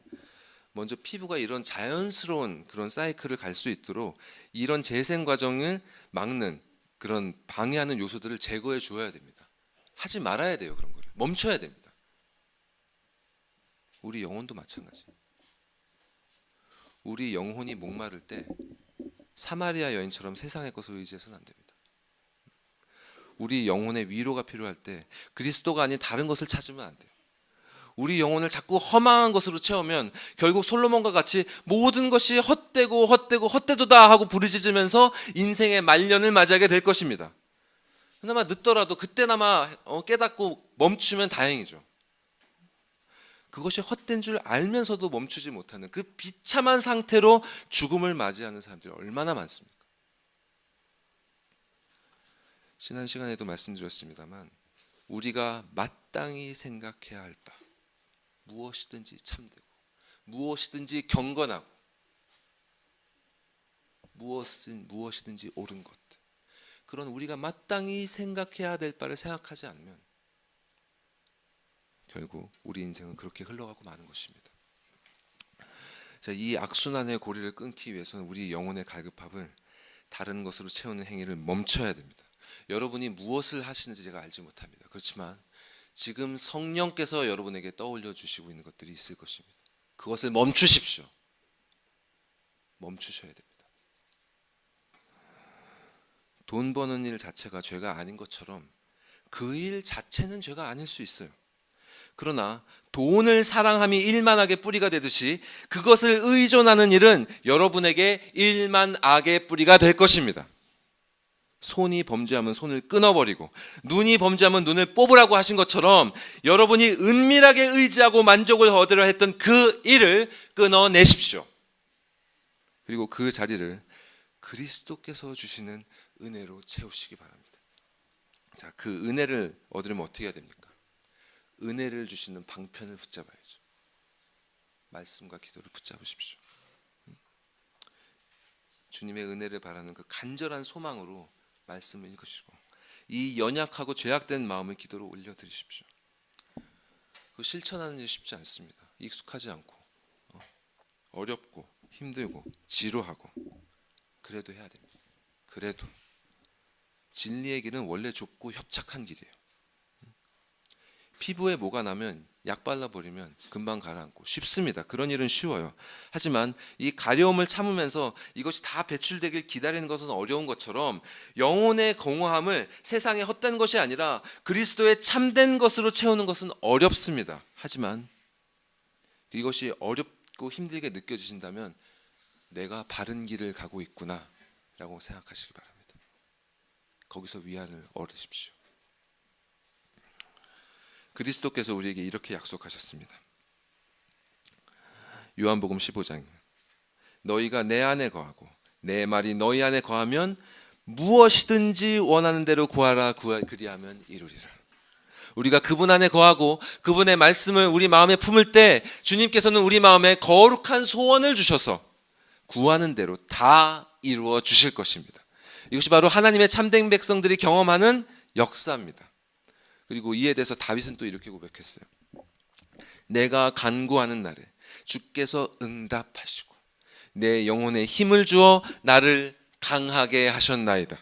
먼저 피부가 이런 자연스러운 그런 사이클을 갈 수 있도록 이런 재생 과정을 막는 그런 방해하는 요소들을 제거해 주어야 됩니다. 하지 말아야 돼요. 그런 거를 멈춰야 됩니다. 우리 영혼도 마찬가지. 우리 영혼이 목마를 때 사마리아 여인처럼 세상의 것을 의지해서는 안 됩니다. 우리 영혼의 위로가 필요할 때 그리스도가 아닌 다른 것을 찾으면 안 돼요. 우리 영혼을 자꾸 허망한 것으로 채우면 결국 솔로몬과 같이 모든 것이 헛되고 헛되도다 하고 부르짖으면서 인생의 말년을 맞이하게 될 것입니다. 그나마 늦더라도 그때나마 깨닫고 멈추면 다행이죠. 그것이 헛된 줄 알면서도 멈추지 못하는 그 비참한 상태로 죽음을 맞이하는 사람들이 얼마나 많습니까? 지난 시간에도 말씀드렸습니다만, 우리가 마땅히 생각해야 할 바, 무엇이든지 참되고 무엇이든지 경건하고 무엇이든지 옳은 것, 그런 우리가 마땅히 생각해야 될 바를 생각하지 않으면 결국 우리 인생은 그렇게 흘러가고 마는 것입니다. 자, 이 악순환의 고리를 끊기 위해서는 우리 영혼의 갈급함을 다른 것으로 채우는 행위를 멈춰야 됩니다. 여러분이 무엇을 하시는지 제가 알지 못합니다. 그렇지만 지금 성령께서 여러분에게 떠올려 주시고 있는 것들이 있을 것입니다. 그것을 멈추십시오. 멈추셔야 됩니다. 돈 버는 일 자체가 죄가 아닌 것처럼 그 일 자체는 죄가 아닐 수 있어요. 그러나 돈을 사랑함이 일만악의 뿌리가 되듯이 그것을 의존하는 일은 여러분에게 일만 악의 뿌리가 될 것입니다. 손이 범죄하면 손을 끊어버리고 눈이 범죄하면 눈을 뽑으라고 하신 것처럼 여러분이 은밀하게 의지하고 만족을 얻으려 했던 그 일을 끊어내십시오. 그리고 그 자리를 그리스도께서 주시는 은혜로 채우시기 바랍니다. 자, 그 은혜를 얻으려면 어떻게 해야 됩니까? 은혜를 주시는 방편을 붙잡아야죠. 말씀과 기도를 붙잡으십시오. 주님의 은혜를 바라는 그 간절한 소망으로 말씀을 읽으시고 이 연약하고 죄악된 마음을 기도로 올려드리십시오. 그 실천하는 일이 쉽지 않습니다. 익숙하지 않고 어렵고 힘들고 지루하고, 그래도 해야 됩니다. 그래도 진리의 길은 원래 좁고 협착한 길이에요. 피부에 뭐가 나면 약 발라버리면 금방 가라앉고 쉽습니다. 그런 일은 쉬워요. 하지만 이 가려움을 참으면서 이것이 다 배출되길 기다리는 것은 어려운 것처럼 영혼의 공허함을 세상의 헛된 것이 아니라 그리스도의 참된 것으로 채우는 것은 어렵습니다. 하지만 이것이 어렵고 힘들게 느껴지신다면 내가 바른 길을 가고 있구나 라고 생각하시기 바랍니다. 거기서 위안을 얻으십시오. 그리스도께서 우리에게 이렇게 약속하셨습니다. 요한복음 15장, 너희가 내 안에 거하고 내 말이 너희 안에 거하면 무엇이든지 원하는 대로 구하라. 그리하면 이루리라. 우리가 그분 안에 거하고 그분의 말씀을 우리 마음에 품을 때 주님께서는 우리 마음에 거룩한 소원을 주셔서 구하는 대로 다 이루어 주실 것입니다. 이것이 바로 하나님의 참된 백성들이 경험하는 역사입니다. 그리고 이에 대해서 다윗은 또 이렇게 고백했어요. 내가 간구하는 날에 주께서 응답하시고 내 영혼에 힘을 주어 나를 강하게 하셨나이다.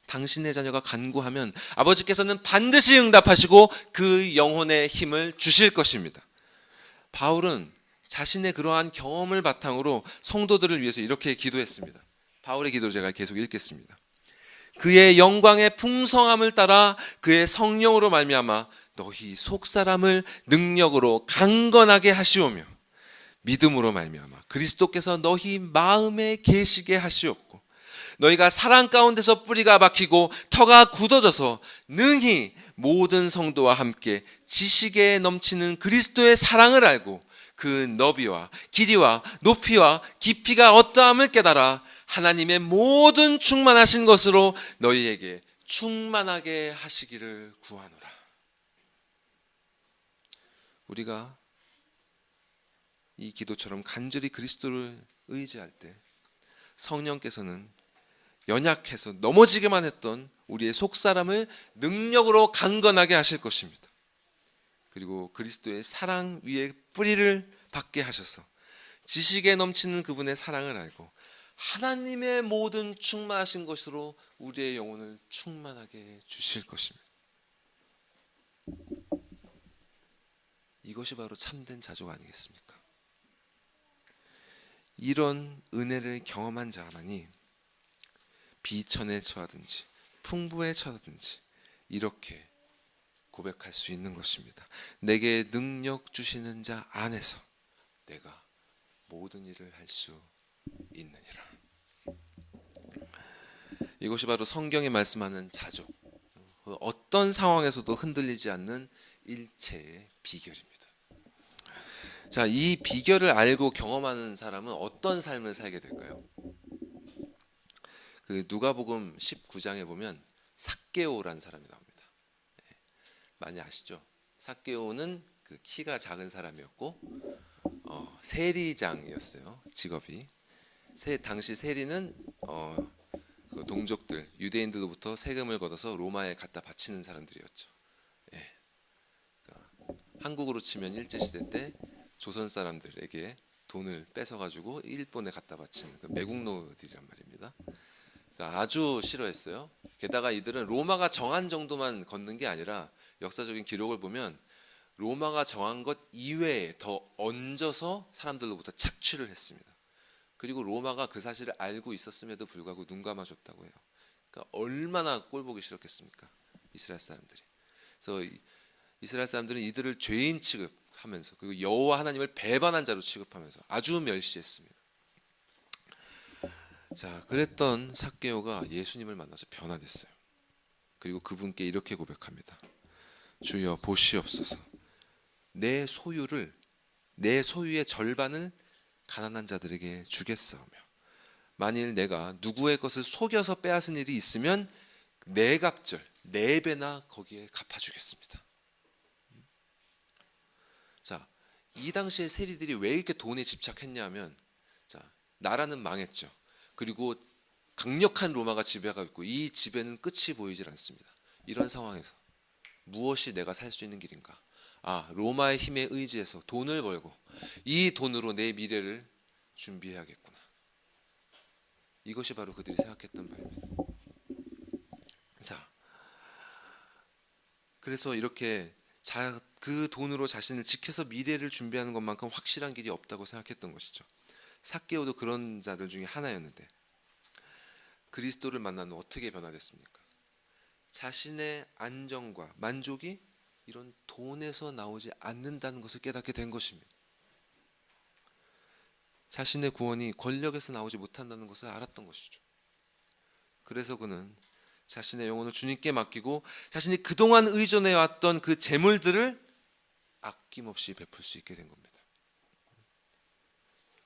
당신의 자녀가 간구하면 아버지께서는 반드시 응답하시고 그 영혼에 힘을 주실 것입니다. 바울은 자신의 그러한 경험을 바탕으로 성도들을 위해서 이렇게 기도했습니다. 바울의 기도를 제가 계속 읽겠습니다. 그의 영광의 풍성함을 따라 그의 성령으로 말미암아 너희 속사람을 능력으로 강건하게 하시오며 믿음으로 말미암아 그리스도께서 너희 마음에 계시게 하시옵고 너희가 사랑 가운데서 뿌리가 박히고 터가 굳어져서 능히 모든 성도와 함께 지식에 넘치는 그리스도의 사랑을 알고 그 너비와 길이와 높이와 깊이가 어떠함을 깨달아 하나님의 모든 충만하신 것으로 너희에게 충만하게 하시기를 구하노라. 우리가 이 기도처럼 간절히 그리스도를 의지할 때 성령께서는 연약해서 넘어지게만 했던 우리의 속사람을 능력으로 강건하게 하실 것입니다. 그리고 그리스도의 사랑 위에 뿌리를 받게 하셔서 지식에 넘치는 그분의 사랑을 알고 하나님의 모든 충만하신 것으로 우리의 영혼을 충만하게 주실 것입니다. 이것이 바로 참된 자족 아니겠습니까? 이런 은혜를 경험한 자만이 비천에 처하든지 풍부에 처하든지 이렇게 고백할 수 있는 것입니다. 내게 능력 주시는 자 안에서 내가 모든 일을 할 수 있느니라. 이것이 바로 성경이 말씀하는 자족, 어떤 상황에서도 흔들리지 않는 일체의 비결입니다. 자, 이 비결을 알고 경험하는 사람은 어떤 삶을 살게 될까요? 그 누가복음 19장에 보면 삭개오라는 사람이 나옵니다. 많이 아시죠? 삭개오는 그 키가 작은 사람이었고 세리장이었어요. 직업이. 당시 세리는 그 동족들 유대인들로부터 세금을 걷어서 로마에 갖다 바치는 사람들이었죠. 예. 그러니까 한국으로 치면 일제시대 때 조선 사람들에게 돈을 뺏어가지고 일본에 갖다 바치는 그 매국노들이란 말입니다. 그러니까 아주 싫어했어요. 게다가 이들은 로마가 정한 정도만 걷는 게 아니라 역사적인 기록을 보면 로마가 정한 것 이외에 더 얹어서 사람들로부터 착취를 했습니다. 그리고 로마가 그 사실을 알고 있었음에도 불구하고 눈 감아줬다고 해요. 그러니까 얼마나 꼴보기 싫었겠습니까? 이스라엘 사람들이. 그래서 이스라엘 사람들은 이들을 죄인 취급하면서 그리고 여호와 하나님을 배반한 자로 취급하면서 아주 멸시했습니다. 자, 그랬던 삭개오가 예수님을 만나서 변화됐어요. 그리고 그분께 이렇게 고백합니다. 주여 보시옵소서. 내 소유의 절반을 가난한 자들에게 주겠사오며 만일 내가 누구의 것을 속여서 빼앗은 일이 있으면 네 갑절, 네 배나 거기에 갚아주겠습니다. 자, 이 당시에 세리들이 왜 이렇게 돈에 집착했냐면, 자, 나라는 망했죠. 그리고 강력한 로마가 지배하고 있고 이 지배는 끝이 보이질 않습니다. 이런 상황에서 무엇이 내가 살 수 있는 길인가? 로마의 힘에 의지해서 돈을 벌고 이 돈으로 내 미래를 준비해야겠구나. 이것이 바로 그들이 생각했던 바입니다. 자, 그래서 이렇게 그 돈으로 자신을 지켜서 미래를 준비하는 것만큼 확실한 길이 없다고 생각했던 것이죠. 삭개오도 그런 자들 중에 하나였는데 그리스도를 만난 후 어떻게 변화됐습니까? 자신의 안정과 만족이 이런 돈에서 나오지 않는다는 것을 깨닫게 된 것입니다. 자신의 구원이 권력에서 나오지 못한다는 것을 알았던 것이죠. 그래서 그는 자신의 영혼을 주님께 맡기고 자신이 그동안 의존해왔던 그 재물들을 아낌없이 베풀 수 있게 된 겁니다.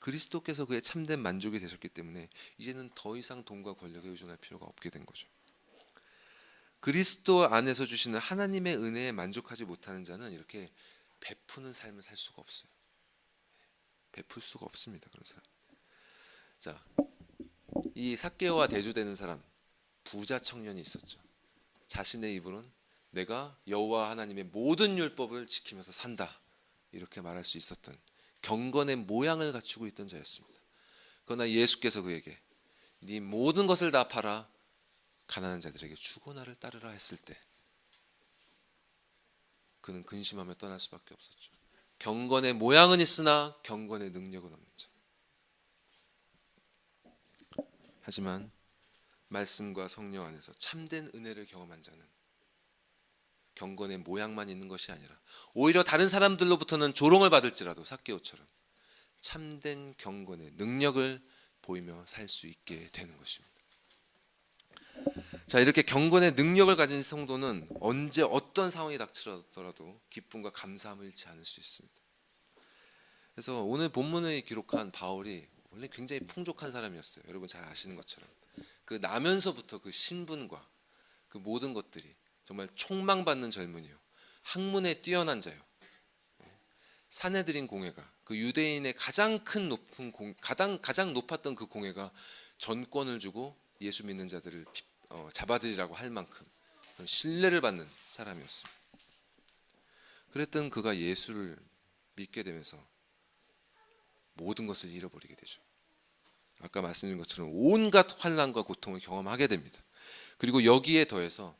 그리스도께서 그의 참된 만족이 되셨기 때문에 이제는 더 이상 돈과 권력에 의존할 필요가 없게 된 거죠. 그리스도 안에서 주시는 하나님의 은혜에 만족하지 못하는 자는 이렇게 베푸는 삶을 살 수가 없어요. 베풀 수가 없습니다. 그런 사람. 자, 이 삭개오와 대조되는 사람, 부자 청년이 있었죠. 자신의 입으로는 내가 여호와 하나님의 모든 율법을 지키면서 산다 이렇게 말할 수 있었던 경건의 모양을 갖추고 있던 자였습니다. 그러나 예수께서 그에게 네 모든 것을 다 팔아 가난한 자들에게 주고 나를 따르라 했을 때 그는 근심하며 떠날 수밖에 없었죠. 경건의 모양은 있으나 경건의 능력은 없는 자. 하지만 말씀과 성령 안에서 참된 은혜를 경험한 자는 경건의 모양만 있는 것이 아니라 오히려 다른 사람들로부터는 조롱을 받을지라도 삭개오처럼 참된 경건의 능력을 보이며 살 수 있게 되는 것입니다. 자, 이렇게 경건의 능력을 가진 성도는 언제 어떤 상황이 닥치더라도 기쁨과 감사함을 잃지 않을 수 있습니다. 그래서 오늘 본문을 기록한 바울이 원래 굉장히 풍족한 사람이었어요. 여러분 잘 아시는 것처럼 그 나면서부터 그 신분과 그 모든 것들이 정말 촉망받는 젊은이요, 학문에 뛰어난 자요, 사내들인 공회가 그 유대인의 가장 큰 높은 가장 높았던 그 공회가 전권을 주고 예수 믿는 자들을 잡아들이라고 할 만큼 신뢰를 받는 사람이었습니다. 그랬던 그가 예수를 믿게 되면서 모든 것을 잃어버리게 되죠. 아까 말씀드린 것처럼 온갖 환난과 고통을 경험하게 됩니다. 그리고 여기에 더해서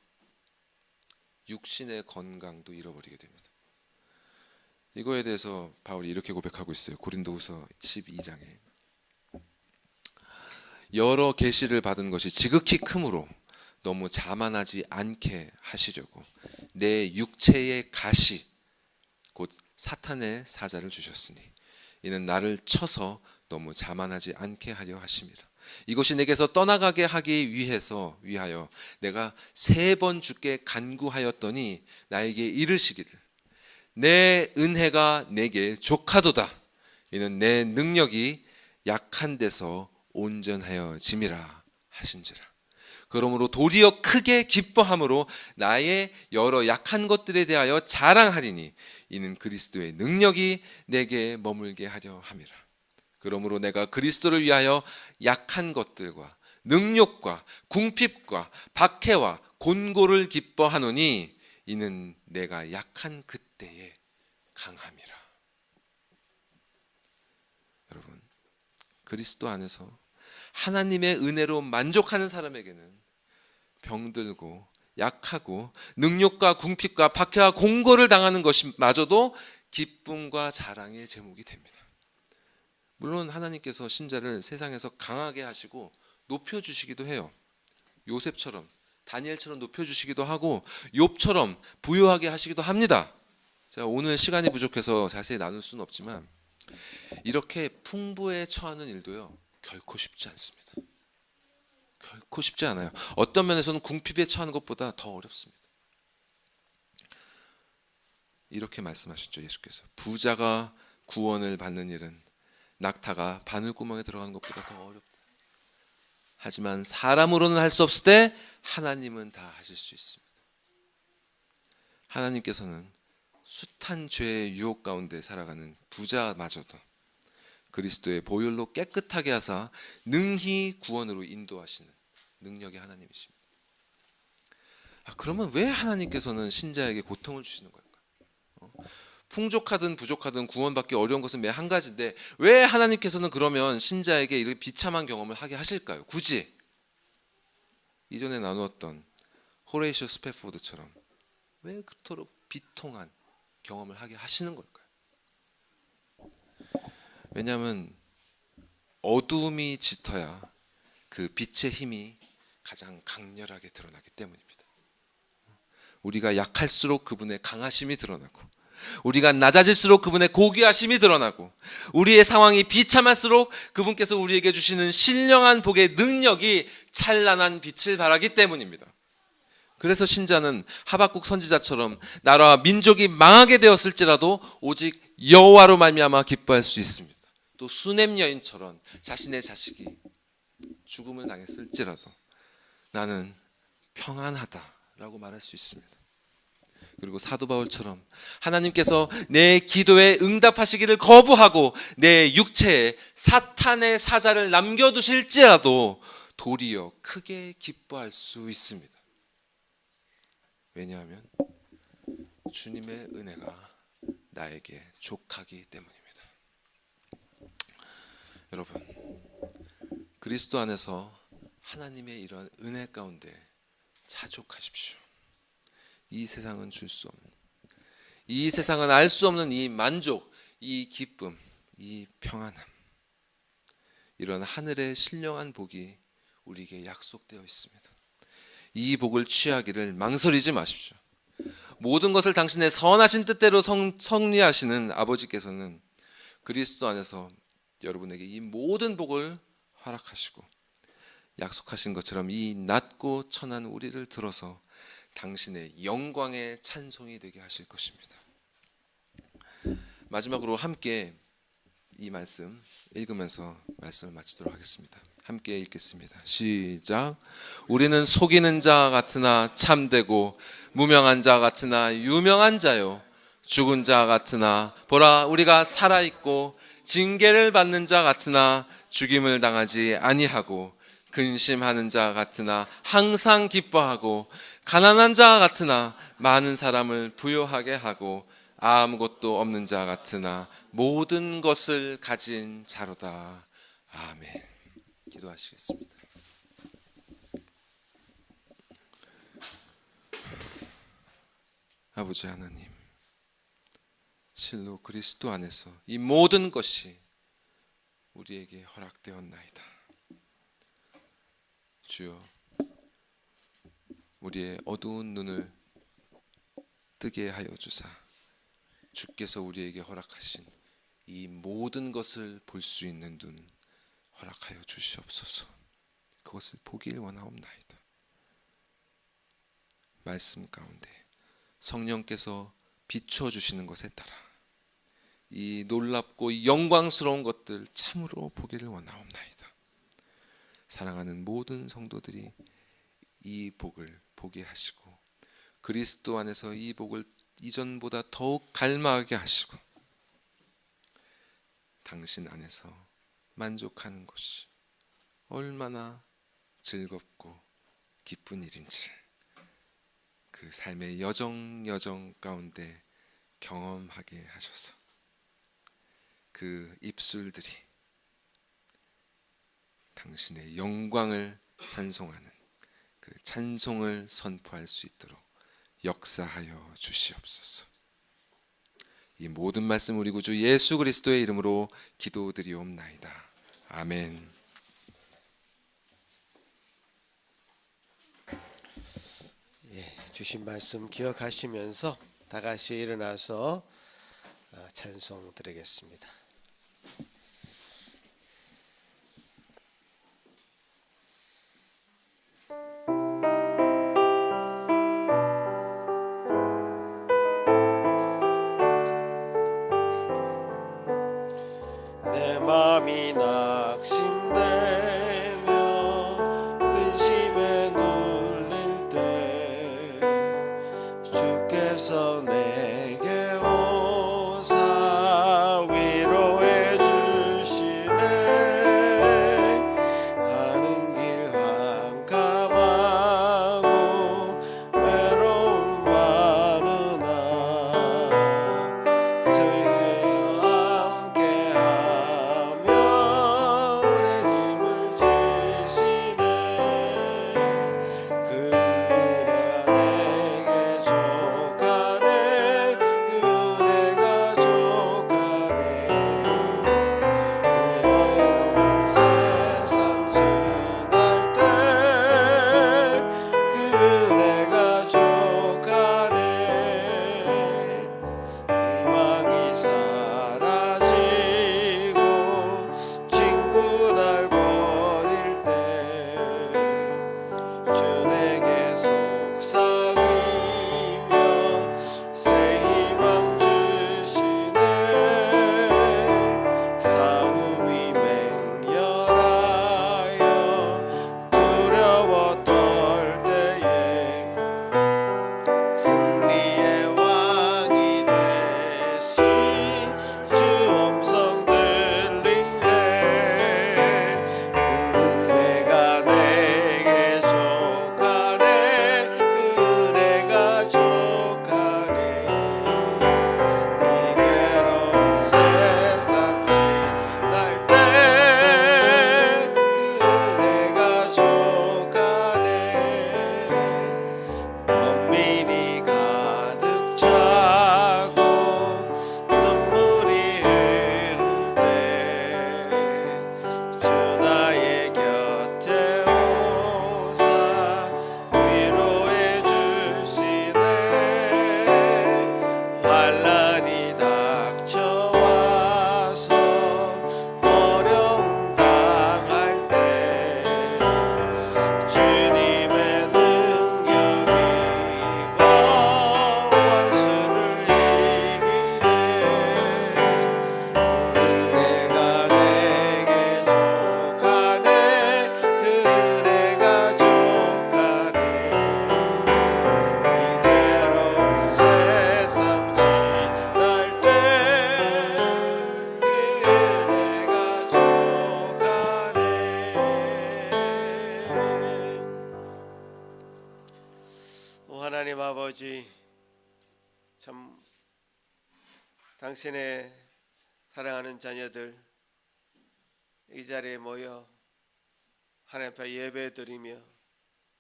육신의 건강도 잃어버리게 됩니다. 이거에 대해서 바울이 이렇게 고백하고 있어요. 고린도후서 12장에 여러 계시를 받은 것이 지극히 크므로 너무 자만하지 않게 하시려고 내 육체의 가시 곧 사탄의 사자를 주셨으니 이는 나를 쳐서 너무 자만하지 않게 하려 하심이라. 이것이 내게서 떠나가게 하기 위하여 내가 3번 주께 간구하였더니 나에게 이르시기를 내 은혜가 내게 족하도다. 이는 내 능력이 약한 데서 온전하여짐이라 하신지라. 그러므로 도리어 크게 기뻐함으로 나의 여러 약한 것들에 대하여 자랑하리니 이는 그리스도의 능력이 내게 머물게 하려 함이라. 그러므로 내가 그리스도를 위하여 약한 것들과 능욕과 궁핍과 박해와 곤고를 기뻐하노니 이는 내가 약한 그때에 강함이라. 여러분, 그리스도 안에서 하나님의 은혜로 만족하는 사람에게는 병들고 약하고 능욕과 궁핍과 박해와 공고를 당하는 것마저도 기쁨과 자랑의 제목이 됩니다. 물론 하나님께서 신자를 세상에서 강하게 하시고 높여주시기도 해요. 요셉처럼 다니엘처럼 높여주시기도 하고 욥처럼 부유하게 하시기도 합니다. 제가 오늘 시간이 부족해서 자세히 나눌 수는 없지만 이렇게 풍부에 처하는 일도요 결코 쉽지 않습니다. 결코 쉽지 않아요. 어떤 면에서는 궁핍에 처하는 것보다 더 어렵습니다. 이렇게 말씀하셨죠. 예수께서 부자가 구원을 받는 일은 낙타가 바늘구멍에 들어가는 것보다 더 어렵다. 하지만 사람으로는 할 수 없을 때 하나님은 다 하실 수 있습니다. 하나님께서는 숱한 죄의 유혹 가운데 살아가는 부자마저도 그리스도의 보혈로 깨끗하게 하사 능히 구원으로 인도하시는 능력의 하나님이십니다. 그러면 왜 하나님께서는 신자에게 고통을 주시는 걸까요? 풍족하든 부족하든 구원받기 어려운 것은 매 한 가지인데 왜 하나님께서는 그러면 신자에게 이렇게 비참한 경험을 하게 하실까요? 굳이 이전에 나누었던 호레이셔 스패포드처럼 왜 그토록 비통한 경험을 하게 하시는 걸까요? 왜냐하면 어두움이 짙어야 그 빛의 힘이 가장 강렬하게 드러나기 때문입니다. 우리가 약할수록 그분의 강하심이 드러나고 우리가 낮아질수록 그분의 고귀하심이 드러나고 우리의 상황이 비참할수록 그분께서 우리에게 주시는 신령한 복의 능력이 찬란한 빛을 발하기 때문입니다. 그래서 신자는 하박국 선지자처럼 나라와 민족이 망하게 되었을지라도 오직 여호와로 말미암아 기뻐할 수 있습니다. 또 수넴 여인처럼 자신의 자식이 죽음을 당했을지라도 나는 평안하다라고 말할 수 있습니다. 그리고 사도 바울처럼 하나님께서 내 기도에 응답하시기를 거부하고 내 육체에 사탄의 사자를 남겨두실지라도 도리어 크게 기뻐할 수 있습니다. 왜냐하면 주님의 은혜가 나에게 족하기 때문입니다. 여러분, 그리스도 안에서 하나님의 이러한 은혜 가운데 자족하십시오. 이 세상은 줄 수 없는, 이 세상은 알 수 없는 이 만족, 이 기쁨, 이 평안함, 이런 하늘의 신령한 복이 우리에게 약속되어 있습니다. 이 복을 취하기를 망설이지 마십시오. 모든 것을 당신의 선하신 뜻대로 성리하시는 아버지께서는 그리스도 안에서 여러분에게 이 모든 복을 허락하시고 약속하신 것처럼 이 낮고 천한 우리를 들어서 당신의 영광의 찬송이 되게 하실 것입니다. 마지막으로 함께 이 말씀 읽으면서 말씀을 마치도록 하겠습니다. 함께 읽겠습니다. 시작. 우리는 속이는 자 같으나 참되고 무명한 자 같으나 유명한 자요, 죽은 자 같으나 보라 우리가 살아있고 징계를 받는 자 같으나 죽임을 당하지 아니하고 근심하는 자 같으나 항상 기뻐하고 가난한 자 같으나 많은 사람을 부요하게 하고 아무것도 없는 자 같으나 모든 것을 가진 자로다. 아멘. 기도하시겠습니다. 아버지 하나님, 실로 그리스도 안에서 이 모든 것이 우리에게 허락되었나이다. 주여, 우리의 어두운 눈을 뜨게 하여 주사 주께서 우리에게 허락하신 이 모든 것을 볼 수 있는 눈 허락하여 주시옵소서. 그것을 보길 원하옵나이다. 말씀 가운데 성령께서 비추어 주시는 것에 따라 이 놀랍고 영광스러운 것들 참으로 보기를 원하옵나이다. 사랑하는 모든 성도들이 이 복을 보게 하시고 그리스도 안에서 이 복을 이전보다 더욱 갈망하게 하시고 당신 안에서 만족하는 것이 얼마나 즐겁고 기쁜 일인지를 그 삶의 여정 가운데 경험하게 하셔서 그 입술들이 당신의 영광을 찬송하는 그 찬송을 선포할 수 있도록 역사하여 주시옵소서. 이 모든 말씀 우리 구주 예수 그리스도의 이름으로 기도드리옵나이다. 아멘. 주신 말씀 기억하시면서 다 같이 일어나서 찬송 드리겠습니다. 내 맘이 낙심되며 근심에 눌릴 때 주께서 내게 오사 위로해 주시네. 가는 길 캄캄하고 외로움 많으나 아버지, 참 당신의 사랑하는 자녀들 이 자리에 모여 하나님 앞에 예배드리며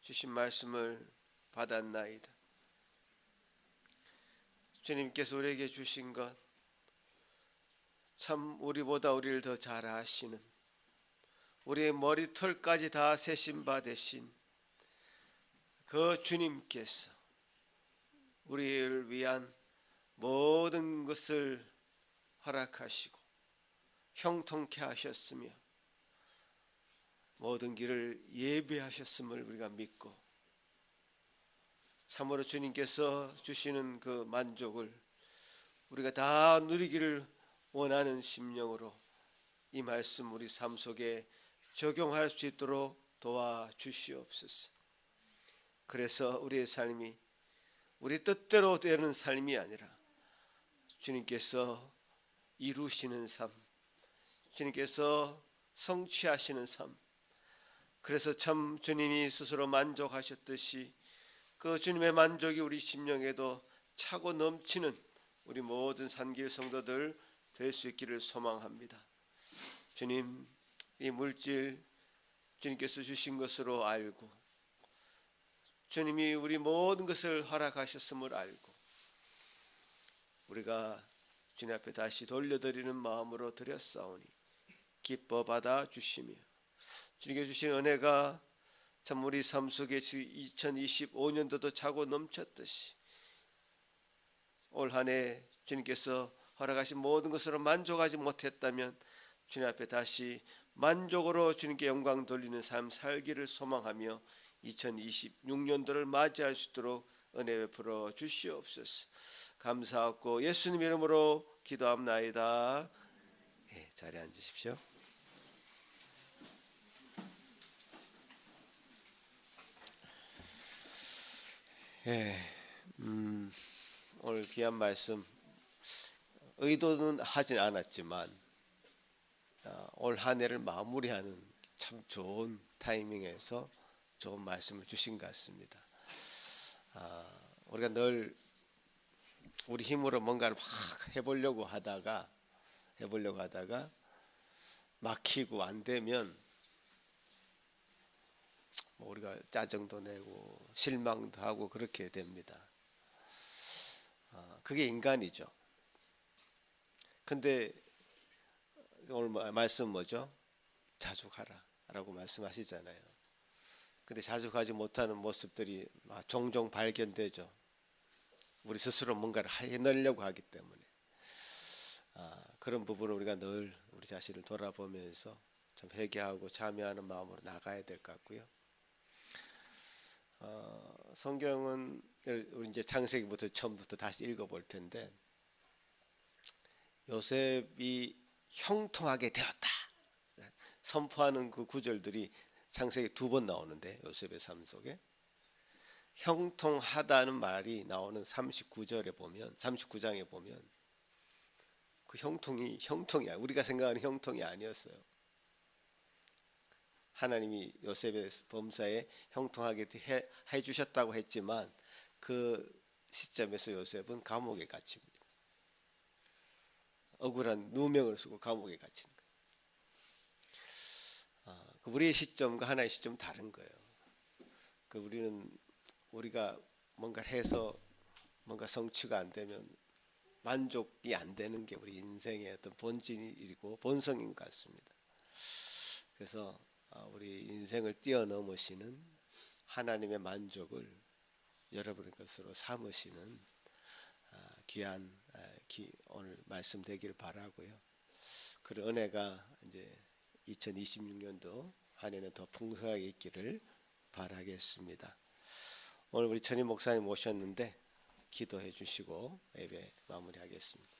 주신 말씀을 받았나이다. 주님께서 우리에게 주신 것 참 우리보다 우리를 더 잘 아시는, 우리의 머리털까지 다 세신 바 되신 그 주님께서 우리를 위한 모든 것을 허락하시고 형통케 하셨으며 모든 길을 예비하셨음을 우리가 믿고, 참으로 주님께서 주시는 그 만족을 우리가 다 누리기를 원하는 심령으로 이 말씀 우리 삶 속에 적용할 수 있도록 도와주시옵소서. 그래서 우리의 삶이 우리 뜻대로 되는 삶이 아니라 주님께서 이루시는 삶, 주님께서 성취하시는 삶, 그래서 참 주님이 스스로 만족하셨듯이 그 주님의 만족이 우리 심령에도 차고 넘치는 우리 모든 산길 성도들 될 수 있기를 소망합니다. 주님, 이 물질 주님께서 주신 것으로 알고 주님이 우리 모든 것을 허락하셨음을 알고 우리가 주님 앞에 다시 돌려드리는 마음으로 드렸사오니 기뻐 받아 주시며, 주님께 주신 은혜가 참 우리 삶 속에 2025년도도 차고 넘쳤듯이 올 한 해 주님께서 허락하신 모든 것으로 만족하지 못했다면 주님 앞에 다시 만족으로 주님께 영광 돌리는 삶 살기를 소망하며 2026년도를 맞이할 수 있도록 은혜 베풀어 주시옵소서. 감사하고 예수님 이름으로 기도합나이다. 자리에 앉으십시오. 오늘 귀한 말씀 의도는 하진 않았지만 올 한 해를 마무리하는 참 좋은 타이밍에서 좋은 말씀을 주신 것 같습니다. 우리가 늘 우리 힘으로 뭔가를 막 해보려고 하다가 막히고 안 되면 우리가 짜증도 내고 실망도 하고 그렇게 됩니다. 그게 인간이죠. 근데 오늘 말씀 뭐죠? 자주 가라 라고 말씀하시잖아요. 근데 자주 가지 못하는 모습들이 종종 발견되죠. 우리 스스로 뭔가를 해내려고 하기 때문에 그런 부분을 우리가 늘 우리 자신을 돌아보면서 참 회개하고 참여하는 마음으로 나가야 될 것 같고요. 성경은 우리 이제 창세기부터 처음부터 다시 읽어볼 텐데, 요셉이 형통하게 되었다 선포하는 그 구절들이 창세기 2번 나오는데, 요셉의 삶 속에 형통하다는 말이 나오는 39장에 보면 그 형통이야. 우리가 생각하는 형통이 아니었어요. 하나님이 요셉의 범사에 형통하게 해주셨다고 했지만 그 시점에서 요셉은 감옥에 갇힙니다. 억울한 누명을 쓰고 감옥에 갇힌 거예요. 우리의 시점과 하나의 시점은 다른 거예요. 우리가 뭔가 해서 뭔가 성취가 안 되면 만족이 안 되는 게 우리 인생의 어떤 본질이고 본성인 것 같습니다. 그래서 우리 인생을 뛰어넘으시는 하나님의 만족을 여러분의 것으로 삼으시는 귀한 오늘 말씀 되기를 바라고요. 그런 은혜가 이제 2026년도 한 해는 더 풍성하게 있기를 바라겠습니다. 오늘 우리 전임 목사님 모셨는데 기도해 주시고 예배 마무리하겠습니다.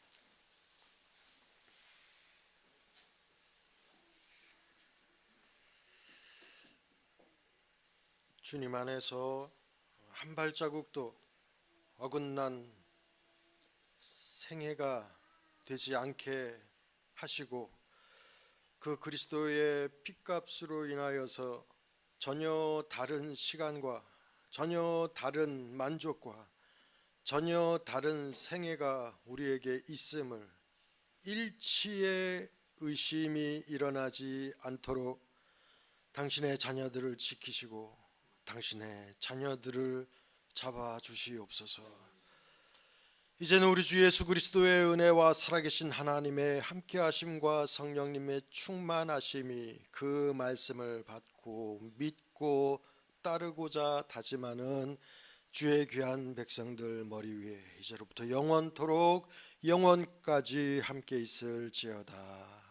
주님 안에서 한 발자국도 어긋난 생애가 되지 않게 하시고, 그 그리스도의 핏값으로 인하여서 전혀 다른 시간과 전혀 다른 만족과 전혀 다른 생애가 우리에게 있음을 일치의 의심이 일어나지 않도록 당신의 자녀들을 지키시고 당신의 자녀들을 잡아주시옵소서. 이제는 우리 주 예수 그리스도의 은혜와 살아계신 하나님의 함께하심과 성령님의 충만하심이 그 말씀을 받고 믿고 따르고자 다짐하는 주의 귀한 백성들 머리 위에 이제로부터 영원토록 영원까지 함께 있을지어다.